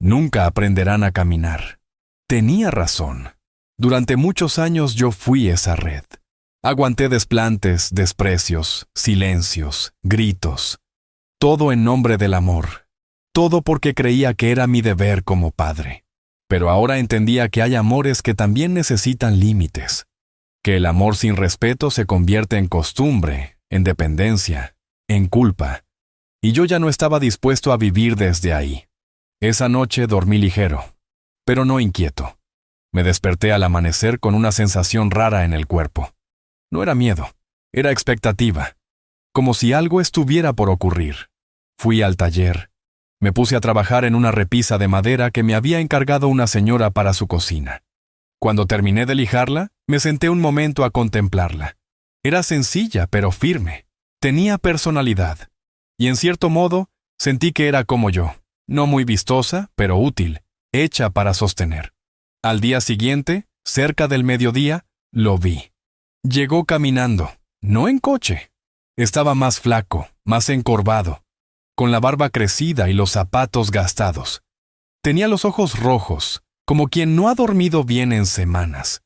nunca aprenderán a caminar. Tenía razón. Durante muchos años yo fui esa red. Aguanté desplantes, desprecios, silencios, gritos. Todo en nombre del amor. Todo porque creía que era mi deber como padre. Pero ahora entendía que hay amores que también necesitan límites. Que el amor sin respeto se convierte en costumbre, en dependencia, en culpa. Y yo ya no estaba dispuesto a vivir desde ahí. Esa noche dormí ligero, pero no inquieto. Me desperté al amanecer con una sensación rara en el cuerpo. No era miedo, era expectativa, como si algo estuviera por ocurrir. Fui al taller. Me puse a trabajar en una repisa de madera que me había encargado una señora para su cocina. Cuando terminé de lijarla, me senté un momento a contemplarla. Era sencilla, pero firme. Tenía personalidad. Y en cierto modo, sentí que era como yo. No muy vistosa, pero útil, hecha para sostener. Al día siguiente, cerca del mediodía, lo vi. Llegó caminando, no en coche. Estaba más flaco, más encorvado, con la barba crecida y los zapatos gastados. Tenía los ojos rojos, como quien no ha dormido bien en semanas.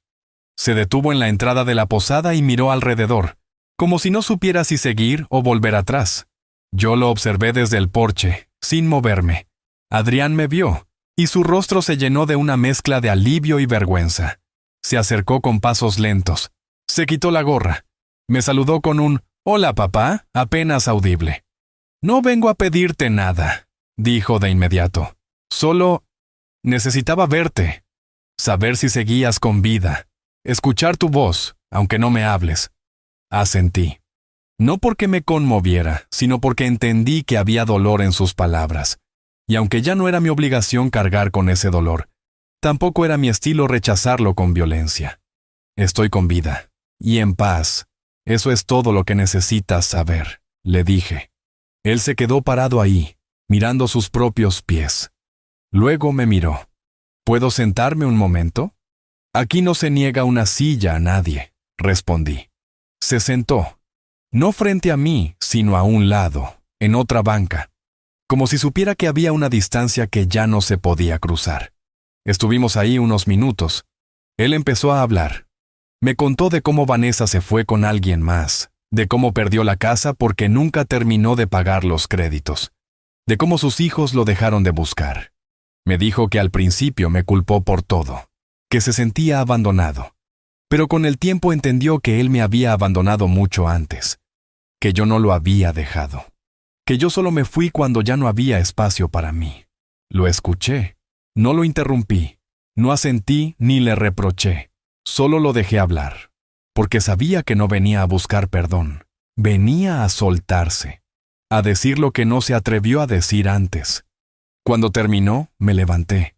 Se detuvo en la entrada de la posada y miró alrededor, como si no supiera si seguir o volver atrás. Yo lo observé desde el porche, sin moverme. Adrián me vio, y su rostro se llenó de una mezcla de alivio y vergüenza. Se acercó con pasos lentos. Se quitó la gorra. Me saludó con un «Hola, papá», apenas audible. «No vengo a pedirte nada», dijo de inmediato. «Solo necesitaba verte, saber si seguías con vida, escuchar tu voz, aunque no me hables». Asentí. No porque me conmoviera, sino porque entendí que había dolor en sus palabras. Y aunque ya no era mi obligación cargar con ese dolor, tampoco era mi estilo rechazarlo con violencia. Estoy con vida, y en paz. Eso es todo lo que necesitas saber, le dije. Él se quedó parado ahí, mirando sus propios pies. Luego me miró. ¿Puedo sentarme un momento? Aquí no se niega una silla a nadie, respondí. Se sentó. No frente a mí, sino a un lado, en otra banca, como si supiera que había una distancia que ya no se podía cruzar. Estuvimos ahí unos minutos. Él empezó a hablar. Me contó de cómo Vanessa se fue con alguien más, de cómo perdió la casa porque nunca terminó de pagar los créditos, de cómo sus hijos lo dejaron de buscar. Me dijo que al principio me culpó por todo, que se sentía abandonado, pero con el tiempo entendió que él me había abandonado mucho antes, que yo no lo había dejado, que yo solo me fui cuando ya no había espacio para mí. Lo escuché, no lo interrumpí, no asentí ni le reproché, solo lo dejé hablar, porque sabía que no venía a buscar perdón, venía a soltarse, a decir lo que no se atrevió a decir antes. Cuando terminó, me levanté.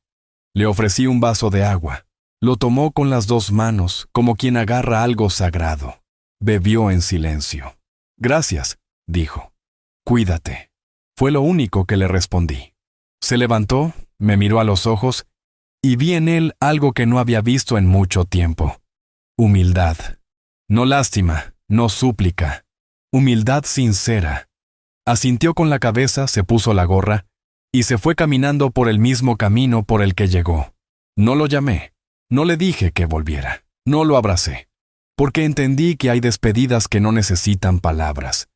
Le ofrecí un vaso de agua. Lo tomó con las 2 manos, como quien agarra algo sagrado. Bebió en silencio. «Gracias», dijo. «Cuídate». Fue lo único que le respondí. Se levantó, me miró a los ojos, y vi en él algo que no había visto en mucho tiempo. Humildad. No lástima, no súplica. Humildad sincera. Asintió con la cabeza, se puso la gorra, y se fue caminando por el mismo camino por el que llegó. No lo llamé, no le dije que volviera, no lo abracé, porque entendí que hay despedidas que no necesitan palabras,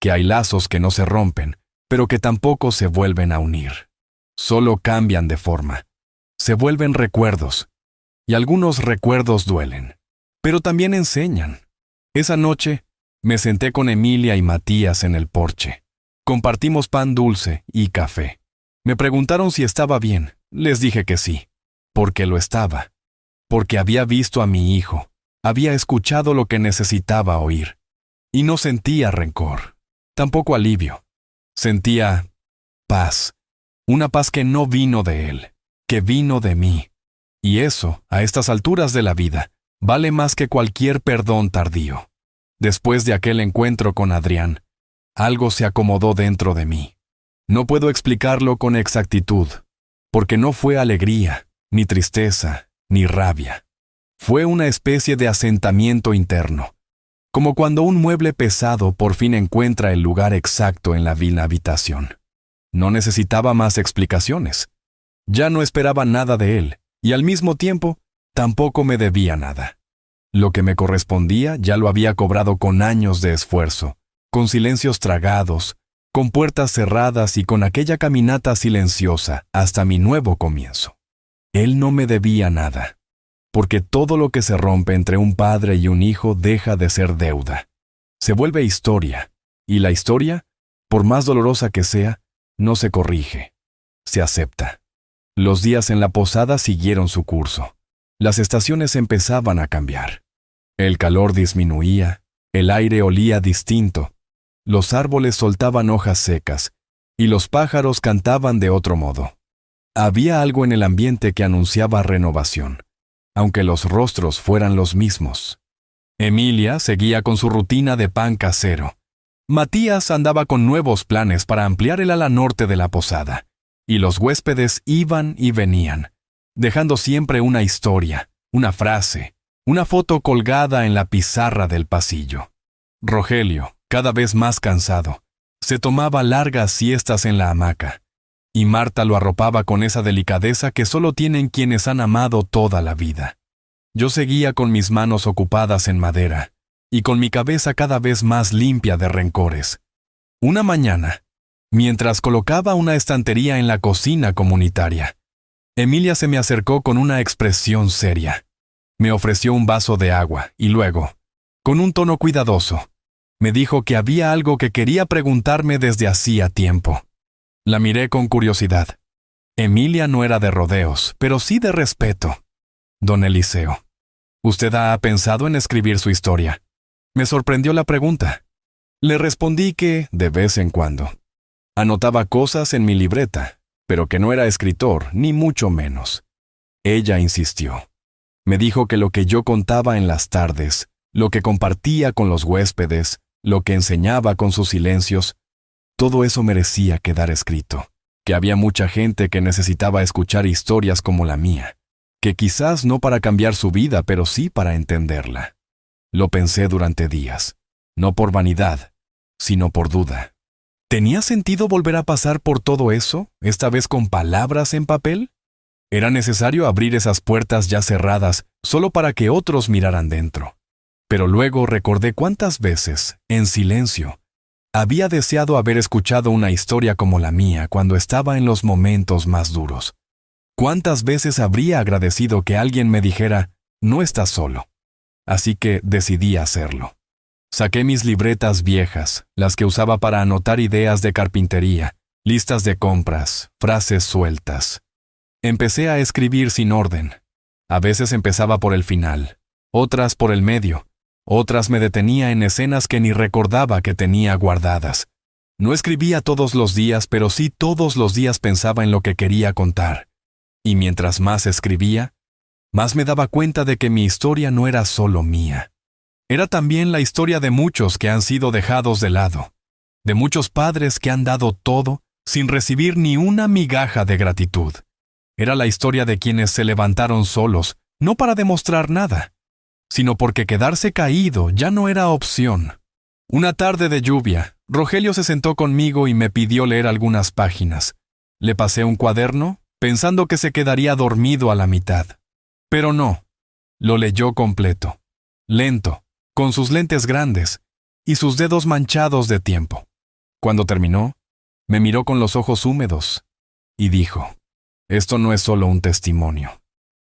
que hay lazos que no se rompen, pero que tampoco se vuelven a unir. Solo cambian de forma. Se vuelven recuerdos, y algunos recuerdos duelen, pero también enseñan. Esa noche me senté con Emilia y Matías en el porche. Compartimos pan dulce y café. Me preguntaron si estaba bien. Les dije que sí, porque lo estaba. Porque había visto a mi hijo, había escuchado lo que necesitaba oír. Y no sentía rencor, tampoco alivio. Sentía paz, una paz que no vino de él, que vino de mí. Y eso, a estas alturas de la vida, vale más que cualquier perdón tardío. Después de aquel encuentro con Adrián, algo se acomodó dentro de mí. No puedo explicarlo con exactitud, porque no fue alegría, ni tristeza, ni rabia. Fue una especie de asentamiento interno, como cuando un mueble pesado por fin encuentra el lugar exacto en la habitación. No necesitaba más explicaciones. Ya no esperaba nada de él, y al mismo tiempo, tampoco me debía nada. Lo que me correspondía ya lo había cobrado con años de esfuerzo, con silencios tragados, con puertas cerradas y con aquella caminata silenciosa hasta mi nuevo comienzo. Él no me debía nada, porque todo lo que se rompe entre un padre y un hijo deja de ser deuda. Se vuelve historia, y la historia, por más dolorosa que sea, no se corrige, se acepta. Los días en la posada siguieron su curso. Las estaciones empezaban a cambiar. El calor disminuía, el aire olía distinto, los árboles soltaban hojas secas, y los pájaros cantaban de otro modo. Había algo en el ambiente que anunciaba renovación, aunque los rostros fueran los mismos. Emilia seguía con su rutina de pan casero. Matías andaba con nuevos planes para ampliar el ala norte de la posada, y los huéspedes iban y venían, dejando siempre una historia, una frase, una foto colgada en la pizarra del pasillo. Rogelio, cada vez más cansado, se tomaba largas siestas en la hamaca, y Marta lo arropaba con esa delicadeza que solo tienen quienes han amado toda la vida. Yo seguía con mis manos ocupadas en madera, y con mi cabeza cada vez más limpia de rencores. Una mañana, mientras colocaba una estantería en la cocina comunitaria, Emilia se me acercó con una expresión seria. Me ofreció un vaso de agua y luego, con un tono cuidadoso, me dijo que había algo que quería preguntarme desde hacía tiempo. La miré con curiosidad. Emilia no era de rodeos, pero sí de respeto. Don Eliseo, ¿usted ha pensado en escribir su historia? Me sorprendió la pregunta. Le respondí que, de vez en cuando, anotaba cosas en mi libreta, pero que no era escritor, ni mucho menos. Ella insistió. Me dijo que lo que yo contaba en las tardes, lo que compartía con los huéspedes, lo que enseñaba con sus silencios, todo eso merecía quedar escrito, que había mucha gente que necesitaba escuchar historias como la mía, que quizás no para cambiar su vida, pero sí para entenderla. Lo pensé durante días, no por vanidad, sino por duda. ¿Tenía sentido volver a pasar por todo eso, esta vez con palabras en papel? ¿Era necesario abrir esas puertas ya cerradas solo para que otros miraran dentro? Pero luego recordé cuántas veces, en silencio, había deseado haber escuchado una historia como la mía cuando estaba en los momentos más duros. ¿Cuántas veces habría agradecido que alguien me dijera, no estás solo? Así que decidí hacerlo. Saqué mis libretas viejas, las que usaba para anotar ideas de carpintería, listas de compras, frases sueltas. Empecé a escribir sin orden. A veces empezaba por el final, otras por el medio, otras me detenía en escenas que ni recordaba que tenía guardadas. No escribía todos los días, pero sí todos los días pensaba en lo que quería contar. Y mientras más escribía, más me daba cuenta de que mi historia no era solo mía. Era también la historia de muchos que han sido dejados de lado, de muchos padres que han dado todo sin recibir ni una migaja de gratitud. Era la historia de quienes se levantaron solos, no para demostrar nada, sino porque quedarse caído ya no era opción. Una tarde de lluvia, Rogelio se sentó conmigo y me pidió leer algunas páginas. Le pasé un cuaderno, pensando que se quedaría dormido a la mitad. Pero no, lo leyó completo, lento, con sus lentes grandes y sus dedos manchados de tiempo. Cuando terminó, me miró con los ojos húmedos y dijo, esto no es solo un testimonio,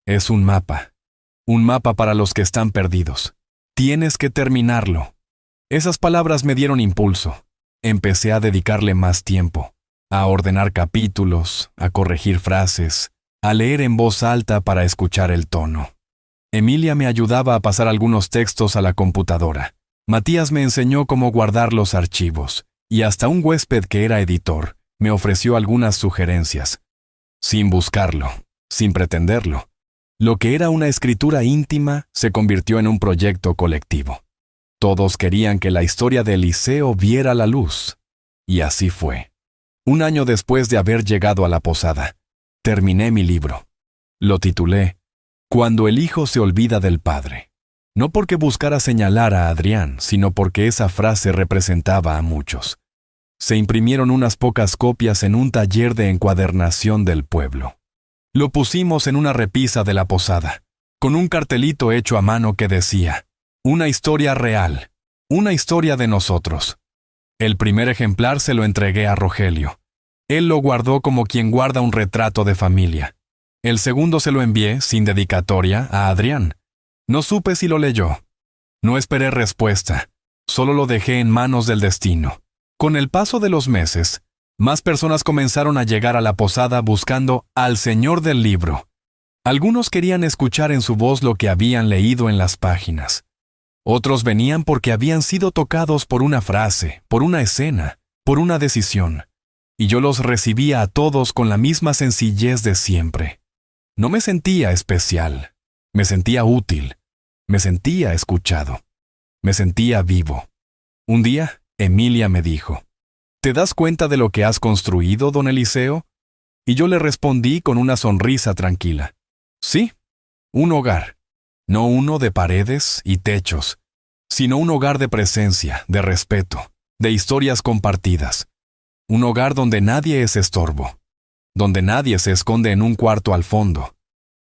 es un mapa para los que están perdidos. Tienes que terminarlo. Esas palabras me dieron impulso. Empecé a dedicarle más tiempo, a ordenar capítulos, a corregir frases, a leer en voz alta para escuchar el tono. Emilia me ayudaba a pasar algunos textos a la computadora. Matías me enseñó cómo guardar los archivos, y hasta un huésped que era editor me ofreció algunas sugerencias. Sin buscarlo, sin pretenderlo, lo que era una escritura íntima se convirtió en un proyecto colectivo. Todos querían que la historia de Eliseo viera la luz, y así fue. Un año después de haber llegado a la posada, terminé mi libro. Lo titulé Cuando el hijo se olvida del padre. No porque buscara señalar a Adrián, sino porque esa frase representaba a muchos. Se imprimieron unas pocas copias en un taller de encuadernación del pueblo. Lo pusimos en una repisa de la posada, con un cartelito hecho a mano que decía, una historia real, una historia de nosotros. El primer ejemplar se lo entregué a Rogelio. Él lo guardó como quien guarda un retrato de familia. El segundo se lo envié, sin dedicatoria, a Adrián. No supe si lo leyó. No esperé respuesta, solo lo dejé en manos del destino. Con el paso de los meses, más personas comenzaron a llegar a la posada buscando al señor del libro. Algunos querían escuchar en su voz lo que habían leído en las páginas. Otros venían porque habían sido tocados por una frase, por una escena, por una decisión. Y yo los recibía a todos con la misma sencillez de siempre. No me sentía especial, me sentía útil, me sentía escuchado, me sentía vivo. Un día, Emilia me dijo, ¿te das cuenta de lo que has construido, don Eliseo? Y yo le respondí con una sonrisa tranquila. Sí, un hogar. No uno de paredes y techos, sino un hogar de presencia, de respeto, de historias compartidas. Un hogar donde nadie es estorbo, donde nadie se esconde en un cuarto al fondo,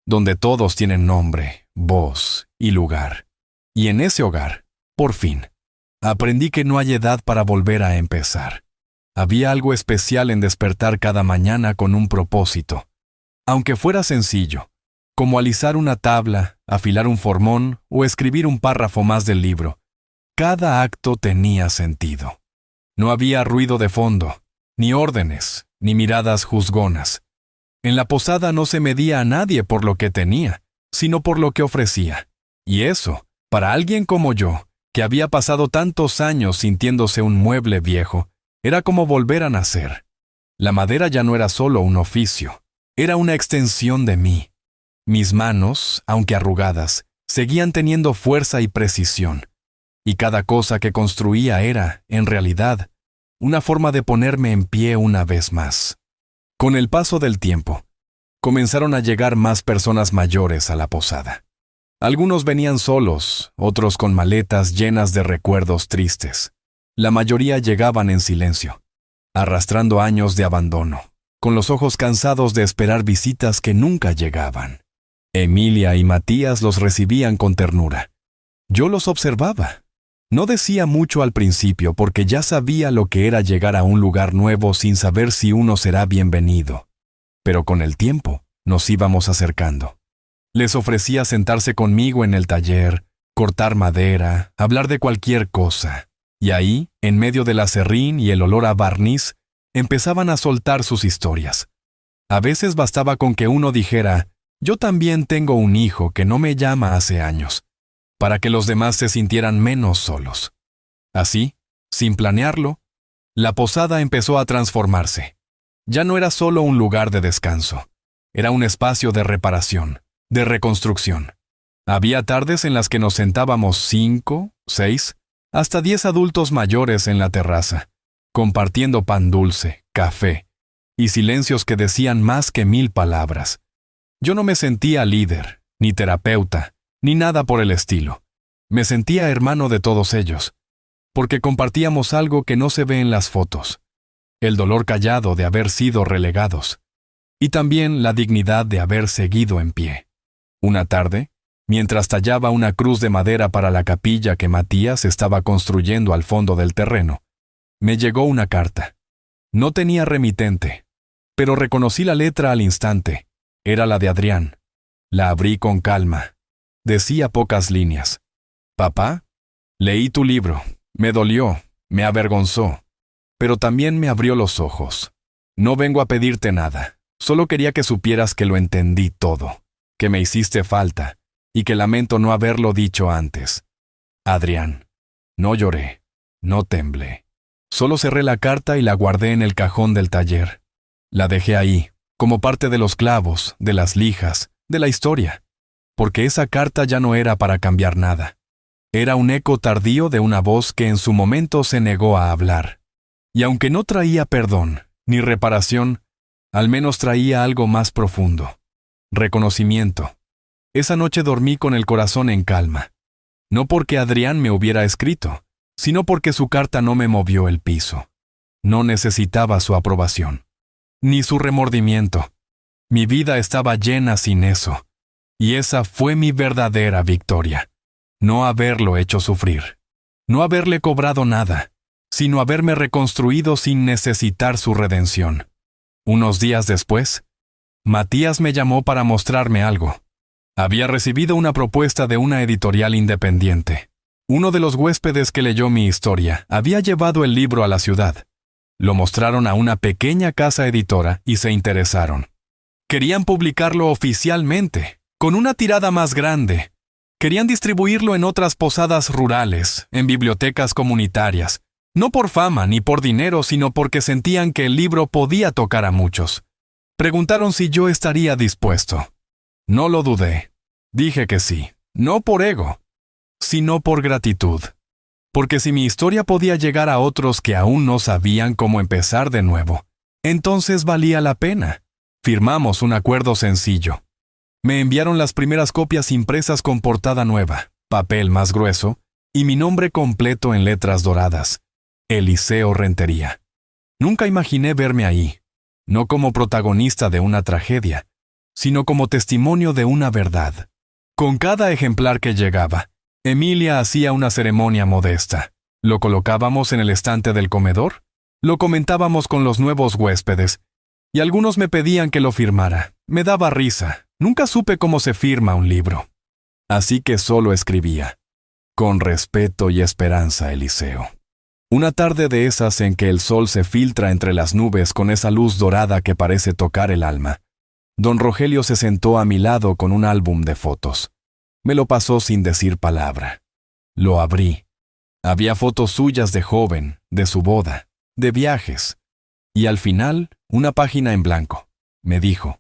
donde todos tienen nombre, voz y lugar. Y en ese hogar, por fin, aprendí que no hay edad para volver a empezar. Había algo especial en despertar cada mañana con un propósito. Aunque fuera sencillo, como alisar una tabla, afilar un formón o escribir un párrafo más del libro. Cada acto tenía sentido. No había ruido de fondo, ni órdenes, ni miradas juzgonas. En la posada no se medía a nadie por lo que tenía, sino por lo que ofrecía. Y eso, para alguien como yo, que había pasado tantos años sintiéndose un mueble viejo, era como volver a nacer. La madera ya no era solo un oficio, era una extensión de mí. Mis manos, aunque arrugadas, seguían teniendo fuerza y precisión. Y cada cosa que construía era, en realidad, una forma de ponerme en pie una vez más. Con el paso del tiempo, comenzaron a llegar más personas mayores a la posada. Algunos venían solos, otros con maletas llenas de recuerdos tristes. La mayoría llegaban en silencio, arrastrando años de abandono, con los ojos cansados de esperar visitas que nunca llegaban. Emilia y Matías los recibían con ternura. Yo los observaba. No decía mucho al principio porque ya sabía lo que era llegar a un lugar nuevo sin saber si uno será bienvenido. Pero con el tiempo nos íbamos acercando. Les ofrecía sentarse conmigo en el taller, cortar madera, hablar de cualquier cosa. Y ahí, en medio del aserrín y el olor a barniz, empezaban a soltar sus historias. A veces bastaba con que uno dijera, yo también tengo un hijo que no me llama hace años, para que los demás se sintieran menos solos. Así, sin planearlo, la posada empezó a transformarse. Ya no era solo un lugar de descanso, era un espacio de reparación, de reconstrucción. Había tardes en las que nos sentábamos 5, 6, hasta 10 adultos mayores en la terraza, compartiendo pan dulce, café, y silencios que decían más que 1000 palabras. Yo no me sentía líder, ni terapeuta, ni nada por el estilo. Me sentía hermano de todos ellos, porque compartíamos algo que no se ve en las fotos, el dolor callado de haber sido relegados, y también la dignidad de haber seguido en pie. Una tarde, mientras tallaba una cruz de madera para la capilla que Matías estaba construyendo al fondo del terreno, me llegó una carta. No tenía remitente, pero reconocí la letra al instante. Era la de Adrián. La abrí con calma. Decía pocas líneas. Papá, leí tu libro. Me dolió, me avergonzó, pero también me abrió los ojos. No vengo a pedirte nada. Solo quería que supieras que lo entendí todo, que me hiciste falta y que lamento no haberlo dicho antes. Adrián. No lloré, no temblé. Solo cerré la carta y la guardé en el cajón del taller. La dejé ahí, como parte de los clavos, de las lijas, de la historia, porque esa carta ya no era para cambiar nada. Era un eco tardío de una voz que en su momento se negó a hablar. Y aunque no traía perdón, ni reparación, al menos traía algo más profundo. Reconocimiento. Esa noche dormí con el corazón en calma. No porque Adrián me hubiera escrito, sino porque su carta no me movió el piso. No necesitaba su aprobación, ni su remordimiento. Mi vida estaba llena sin eso, y esa fue mi verdadera victoria. No haberlo hecho sufrir, no haberle cobrado nada, sino haberme reconstruido sin necesitar su redención. Unos días después, Matías me llamó para mostrarme algo. Había recibido una propuesta de una editorial independiente. Uno de los huéspedes que leyó mi historia había llevado el libro a la ciudad. Lo mostraron a una pequeña casa editora y se interesaron. Querían publicarlo oficialmente, con una tirada más grande. Querían distribuirlo en otras posadas rurales, en bibliotecas comunitarias, no por fama ni por dinero, sino porque sentían que el libro podía tocar a muchos. Preguntaron si yo estaría dispuesto. No lo dudé. Dije que sí, no por ego, sino por gratitud. Porque si mi historia podía llegar a otros que aún no sabían cómo empezar de nuevo, entonces valía la pena. Firmamos un acuerdo sencillo. Me enviaron las primeras copias impresas con portada nueva, papel más grueso, y mi nombre completo en letras doradas. Eliseo Rentería. Nunca imaginé verme ahí, no como protagonista de una tragedia, sino como testimonio de una verdad. Con cada ejemplar que llegaba, Emilia hacía una ceremonia modesta. Lo colocábamos en el estante del comedor, lo comentábamos con los nuevos huéspedes, y algunos me pedían que lo firmara. Me daba risa, Nunca supe cómo se firma un libro. Así que solo escribía. Con respeto y esperanza, Eliseo. Una tarde de esas en que el sol se filtra entre las nubes con esa luz dorada que parece tocar el alma, don Rogelio se sentó a mi lado con un álbum de fotos. Me lo pasó sin decir palabra. Lo abrí. Había fotos suyas de joven, de su boda, de viajes. Y al final, una página en blanco. Me dijo,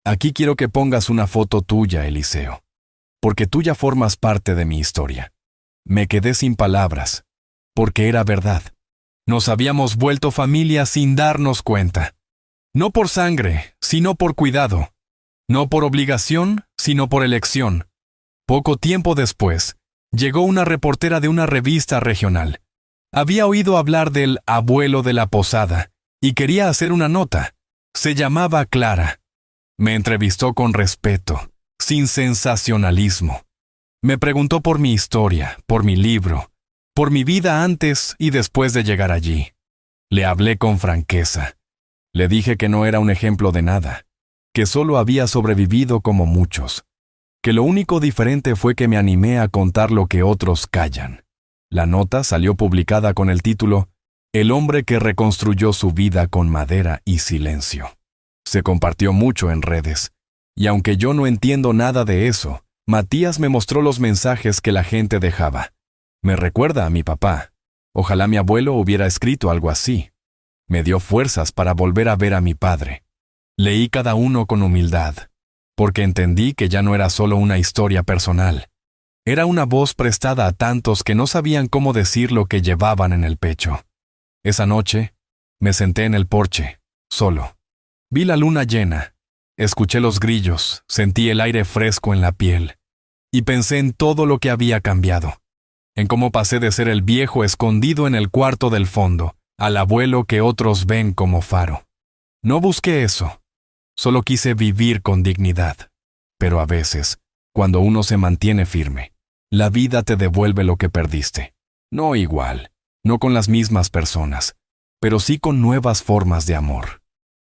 aquí quiero que pongas una foto tuya, Eliseo, porque tú ya formas parte de mi historia. Me quedé sin palabras, porque era verdad. Nos habíamos vuelto familia sin darnos cuenta. No por sangre, sino por cuidado. No por obligación, sino por elección. Poco tiempo después, llegó una reportera de una revista regional. Había oído hablar del abuelo de la posada y quería hacer una nota. Se llamaba Clara. Me entrevistó con respeto, sin sensacionalismo. Me preguntó por mi historia, por mi libro, por mi vida antes y después de llegar allí. Le hablé con franqueza. Le dije que no era un ejemplo de nada, que solo había sobrevivido como muchos, que lo único diferente fue que me animé a contar lo que otros callan. La nota salió publicada con el título El hombre que reconstruyó su vida con madera y silencio. Se compartió mucho en redes, y aunque yo no entiendo nada de eso, Matías me mostró los mensajes que la gente dejaba. Me recuerda a mi papá. Ojalá mi abuelo hubiera escrito algo así. Me dio fuerzas para volver a ver a mi padre. Leí cada uno con humildad, porque entendí que ya no era solo una historia personal. Era una voz prestada a tantos que no sabían cómo decir lo que llevaban en el pecho. Esa noche, me senté en el porche, solo. Vi la luna llena, escuché los grillos, sentí el aire fresco en la piel, y pensé en todo lo que había cambiado, en cómo pasé de ser el viejo escondido en el cuarto del fondo, al abuelo que otros ven como faro. No busqué eso, solo quise vivir con dignidad. Pero a veces, cuando uno se mantiene firme, la vida te devuelve lo que perdiste. No igual, no con las mismas personas, pero sí con nuevas formas de amor.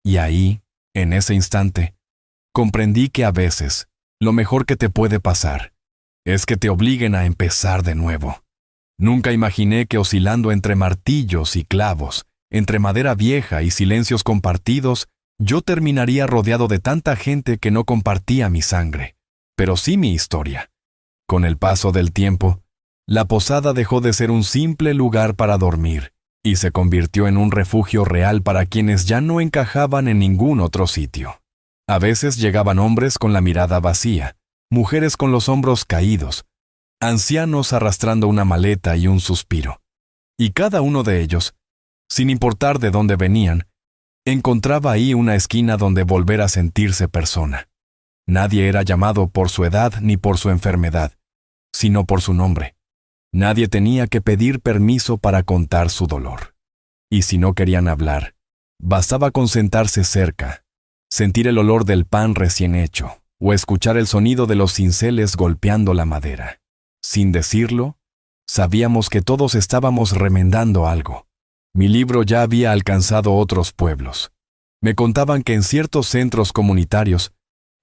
Y ahí, en ese instante, comprendí que a veces, lo mejor que te puede pasar es que te obliguen a empezar de nuevo. Nunca imaginé que oscilando entre martillos y clavos, entre madera vieja y silencios compartidos, yo terminaría rodeado de tanta gente que no compartía mi sangre, pero sí mi historia. Con el paso del tiempo, la posada dejó de ser un simple lugar para dormir y se convirtió en un refugio real para quienes ya no encajaban en ningún otro sitio. A veces llegaban hombres con la mirada vacía, mujeres con los hombros caídos, ancianos arrastrando una maleta y un suspiro. Y cada uno de ellos, sin importar de dónde venían, encontraba ahí una esquina donde volver a sentirse persona. Nadie era llamado por su edad ni por su enfermedad, sino por su nombre. Nadie tenía que pedir permiso para contar su dolor. Y si no querían hablar, bastaba con sentarse cerca, sentir el olor del pan recién hecho, o escuchar el sonido de los cinceles golpeando la madera. Sin decirlo, sabíamos que todos estábamos remendando algo. Mi libro ya había alcanzado otros pueblos. Me contaban que en ciertos centros comunitarios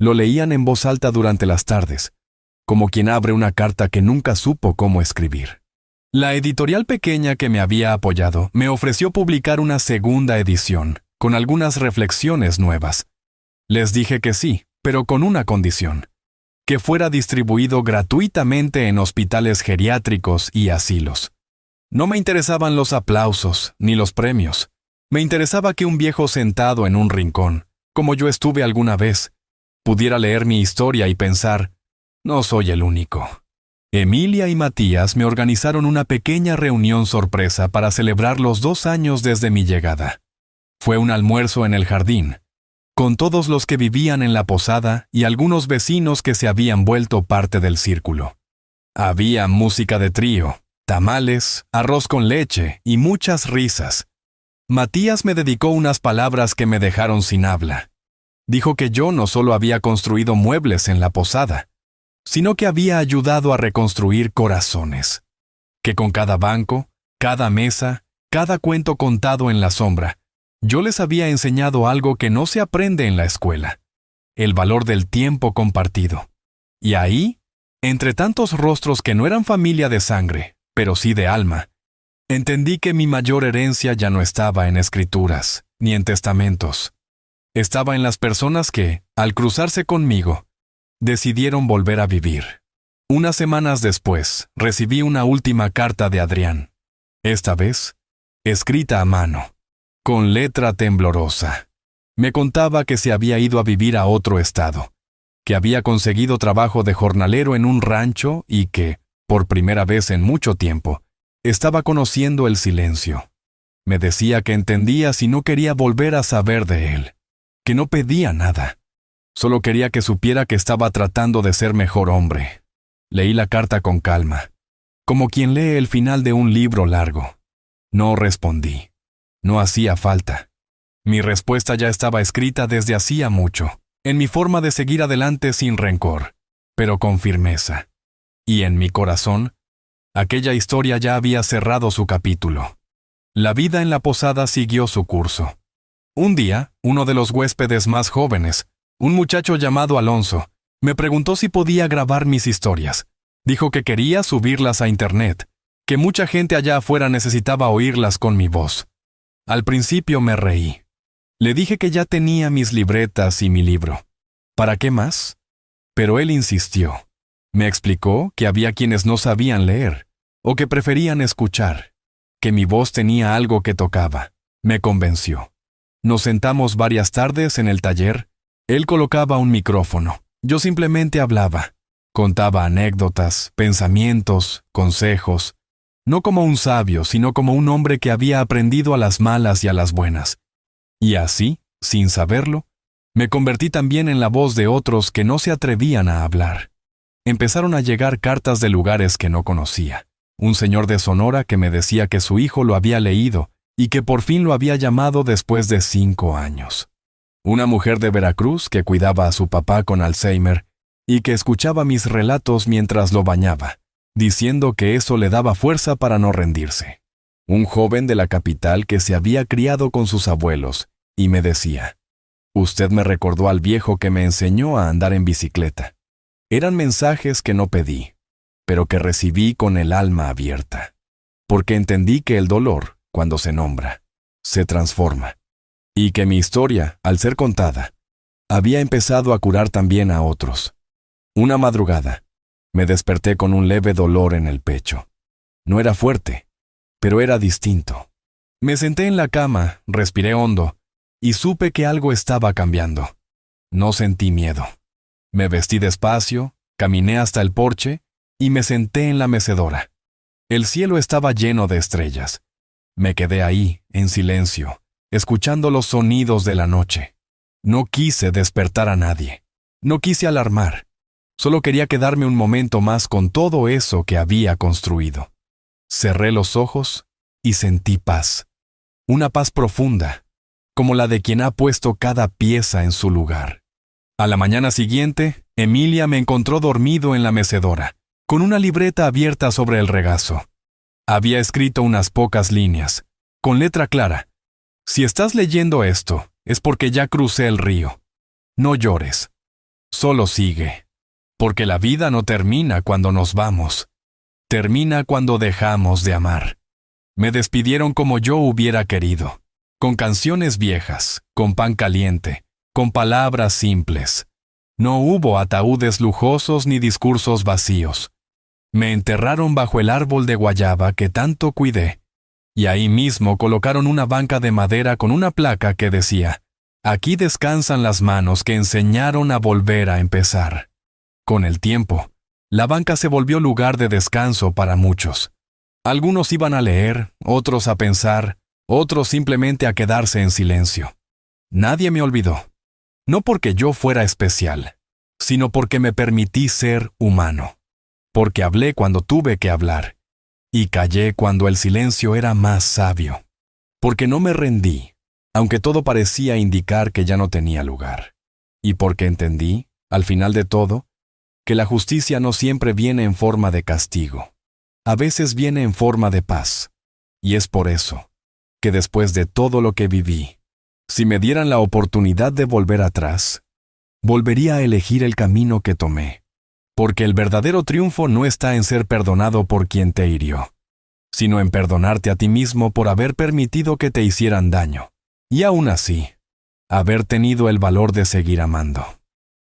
lo leían en voz alta durante las tardes, como quien abre una carta que nunca supo cómo escribir. La editorial pequeña que me había apoyado me ofreció publicar una segunda edición, con algunas reflexiones nuevas. Les dije que sí, pero con una condición: que fuera distribuido gratuitamente en hospitales geriátricos y asilos. No me interesaban los aplausos ni los premios. Me interesaba que un viejo sentado en un rincón, como yo estuve alguna vez, pudiera leer mi historia y pensar: no soy el único. Emilia y Matías me organizaron una pequeña reunión sorpresa para celebrar los 2 años desde mi llegada. Fue un almuerzo en el jardín, con todos los que vivían en la posada y algunos vecinos que se habían vuelto parte del círculo. Había música de trío, tamales, arroz con leche y muchas risas. Matías me dedicó unas palabras que me dejaron sin habla. Dijo que yo no solo había construido muebles en la posada, sino que había ayudado a reconstruir corazones. Que con cada banco, cada mesa, cada cuento contado en la sombra, yo les había enseñado algo que no se aprende en la escuela: el valor del tiempo compartido. Y ahí, entre tantos rostros que no eran familia de sangre, pero sí de alma, entendí que mi mayor herencia ya no estaba en escrituras, ni en testamentos. Estaba en las personas que, al cruzarse conmigo, decidieron volver a vivir. Unas semanas después, recibí una última carta de Adrián. Esta vez, escrita a mano, con letra temblorosa. Me contaba que se había ido a vivir a otro estado, que había conseguido trabajo de jornalero en un rancho y que, por primera vez en mucho tiempo, estaba conociendo el silencio. Me decía que entendía si no quería volver a saber de él, que no pedía nada. Solo quería que supiera que estaba tratando de ser mejor hombre. Leí la carta con calma, como quien lee el final de un libro largo. No respondí. No hacía falta. Mi respuesta ya estaba escrita desde hacía mucho, en mi forma de seguir adelante sin rencor, pero con firmeza. Y en mi corazón, aquella historia ya había cerrado su capítulo. La vida en la posada siguió su curso. Un día, uno de los huéspedes más jóvenes, un muchacho llamado Alonso, me preguntó si podía grabar mis historias. Dijo que quería subirlas a internet, que mucha gente allá afuera necesitaba oírlas con mi voz. Al principio me reí. Le dije que ya tenía mis libretas y mi libro. ¿Para qué más? Pero él insistió. Me explicó que había quienes no sabían leer, o que preferían escuchar, que mi voz tenía algo que tocaba. Me convenció. Nos sentamos varias tardes en el taller. Él colocaba un micrófono. Yo simplemente hablaba. Contaba anécdotas, pensamientos, consejos. No como un sabio, sino como un hombre que había aprendido a las malas y a las buenas. Y así, sin saberlo, me convertí también en la voz de otros que no se atrevían a hablar. Empezaron a llegar cartas de lugares que no conocía. Un señor de Sonora que me decía que su hijo lo había leído y que por fin lo había llamado después de 5 años. Una mujer de Veracruz que cuidaba a su papá con Alzheimer y que escuchaba mis relatos mientras lo bañaba, diciendo que eso le daba fuerza para no rendirse. Un joven de la capital que se había criado con sus abuelos y me decía: «Usted me recordó al viejo que me enseñó a andar en bicicleta». Eran mensajes que no pedí, pero que recibí con el alma abierta, porque entendí que el dolor, cuando se nombra, se transforma, y que mi historia, al ser contada, había empezado a curar también a otros. Una madrugada, me desperté con un leve dolor en el pecho. No era fuerte, pero era distinto. Me senté en la cama, respiré hondo, y supe que algo estaba cambiando. No sentí miedo. Me vestí despacio, caminé hasta el porche y me senté en la mecedora. El cielo estaba lleno de estrellas. Me quedé ahí, en silencio, escuchando los sonidos de la noche. No quise despertar a nadie. No quise alarmar. Solo quería quedarme un momento más con todo eso que había construido. Cerré los ojos y sentí paz. Una paz profunda, como la de quien ha puesto cada pieza en su lugar. A la mañana siguiente, Emilia me encontró dormido en la mecedora, con una libreta abierta sobre el regazo. Había escrito unas pocas líneas, con letra clara. «Si estás leyendo esto, es porque ya crucé el río. No llores. Solo sigue. Porque la vida no termina cuando nos vamos. Termina cuando dejamos de amar». Me despidieron como yo hubiera querido, con canciones viejas, con pan caliente, con palabras simples. No hubo ataúdes lujosos ni discursos vacíos. Me enterraron bajo el árbol de guayaba que tanto cuidé, y ahí mismo colocaron una banca de madera con una placa que decía: «Aquí descansan las manos que enseñaron a volver a empezar». Con el tiempo, la banca se volvió lugar de descanso para muchos. Algunos iban a leer, otros a pensar, otros simplemente a quedarse en silencio. Nadie me olvidó. No porque yo fuera especial, sino porque me permití ser humano. Porque hablé cuando tuve que hablar, y callé cuando el silencio era más sabio. Porque no me rendí, aunque todo parecía indicar que ya no tenía lugar. Y porque entendí, al final de todo, que la justicia no siempre viene en forma de castigo. A veces viene en forma de paz. Y es por eso que después de todo lo que viví, si me dieran la oportunidad de volver atrás, volvería a elegir el camino que tomé. Porque el verdadero triunfo no está en ser perdonado por quien te hirió, sino en perdonarte a ti mismo por haber permitido que te hicieran daño, y aún así, haber tenido el valor de seguir amando.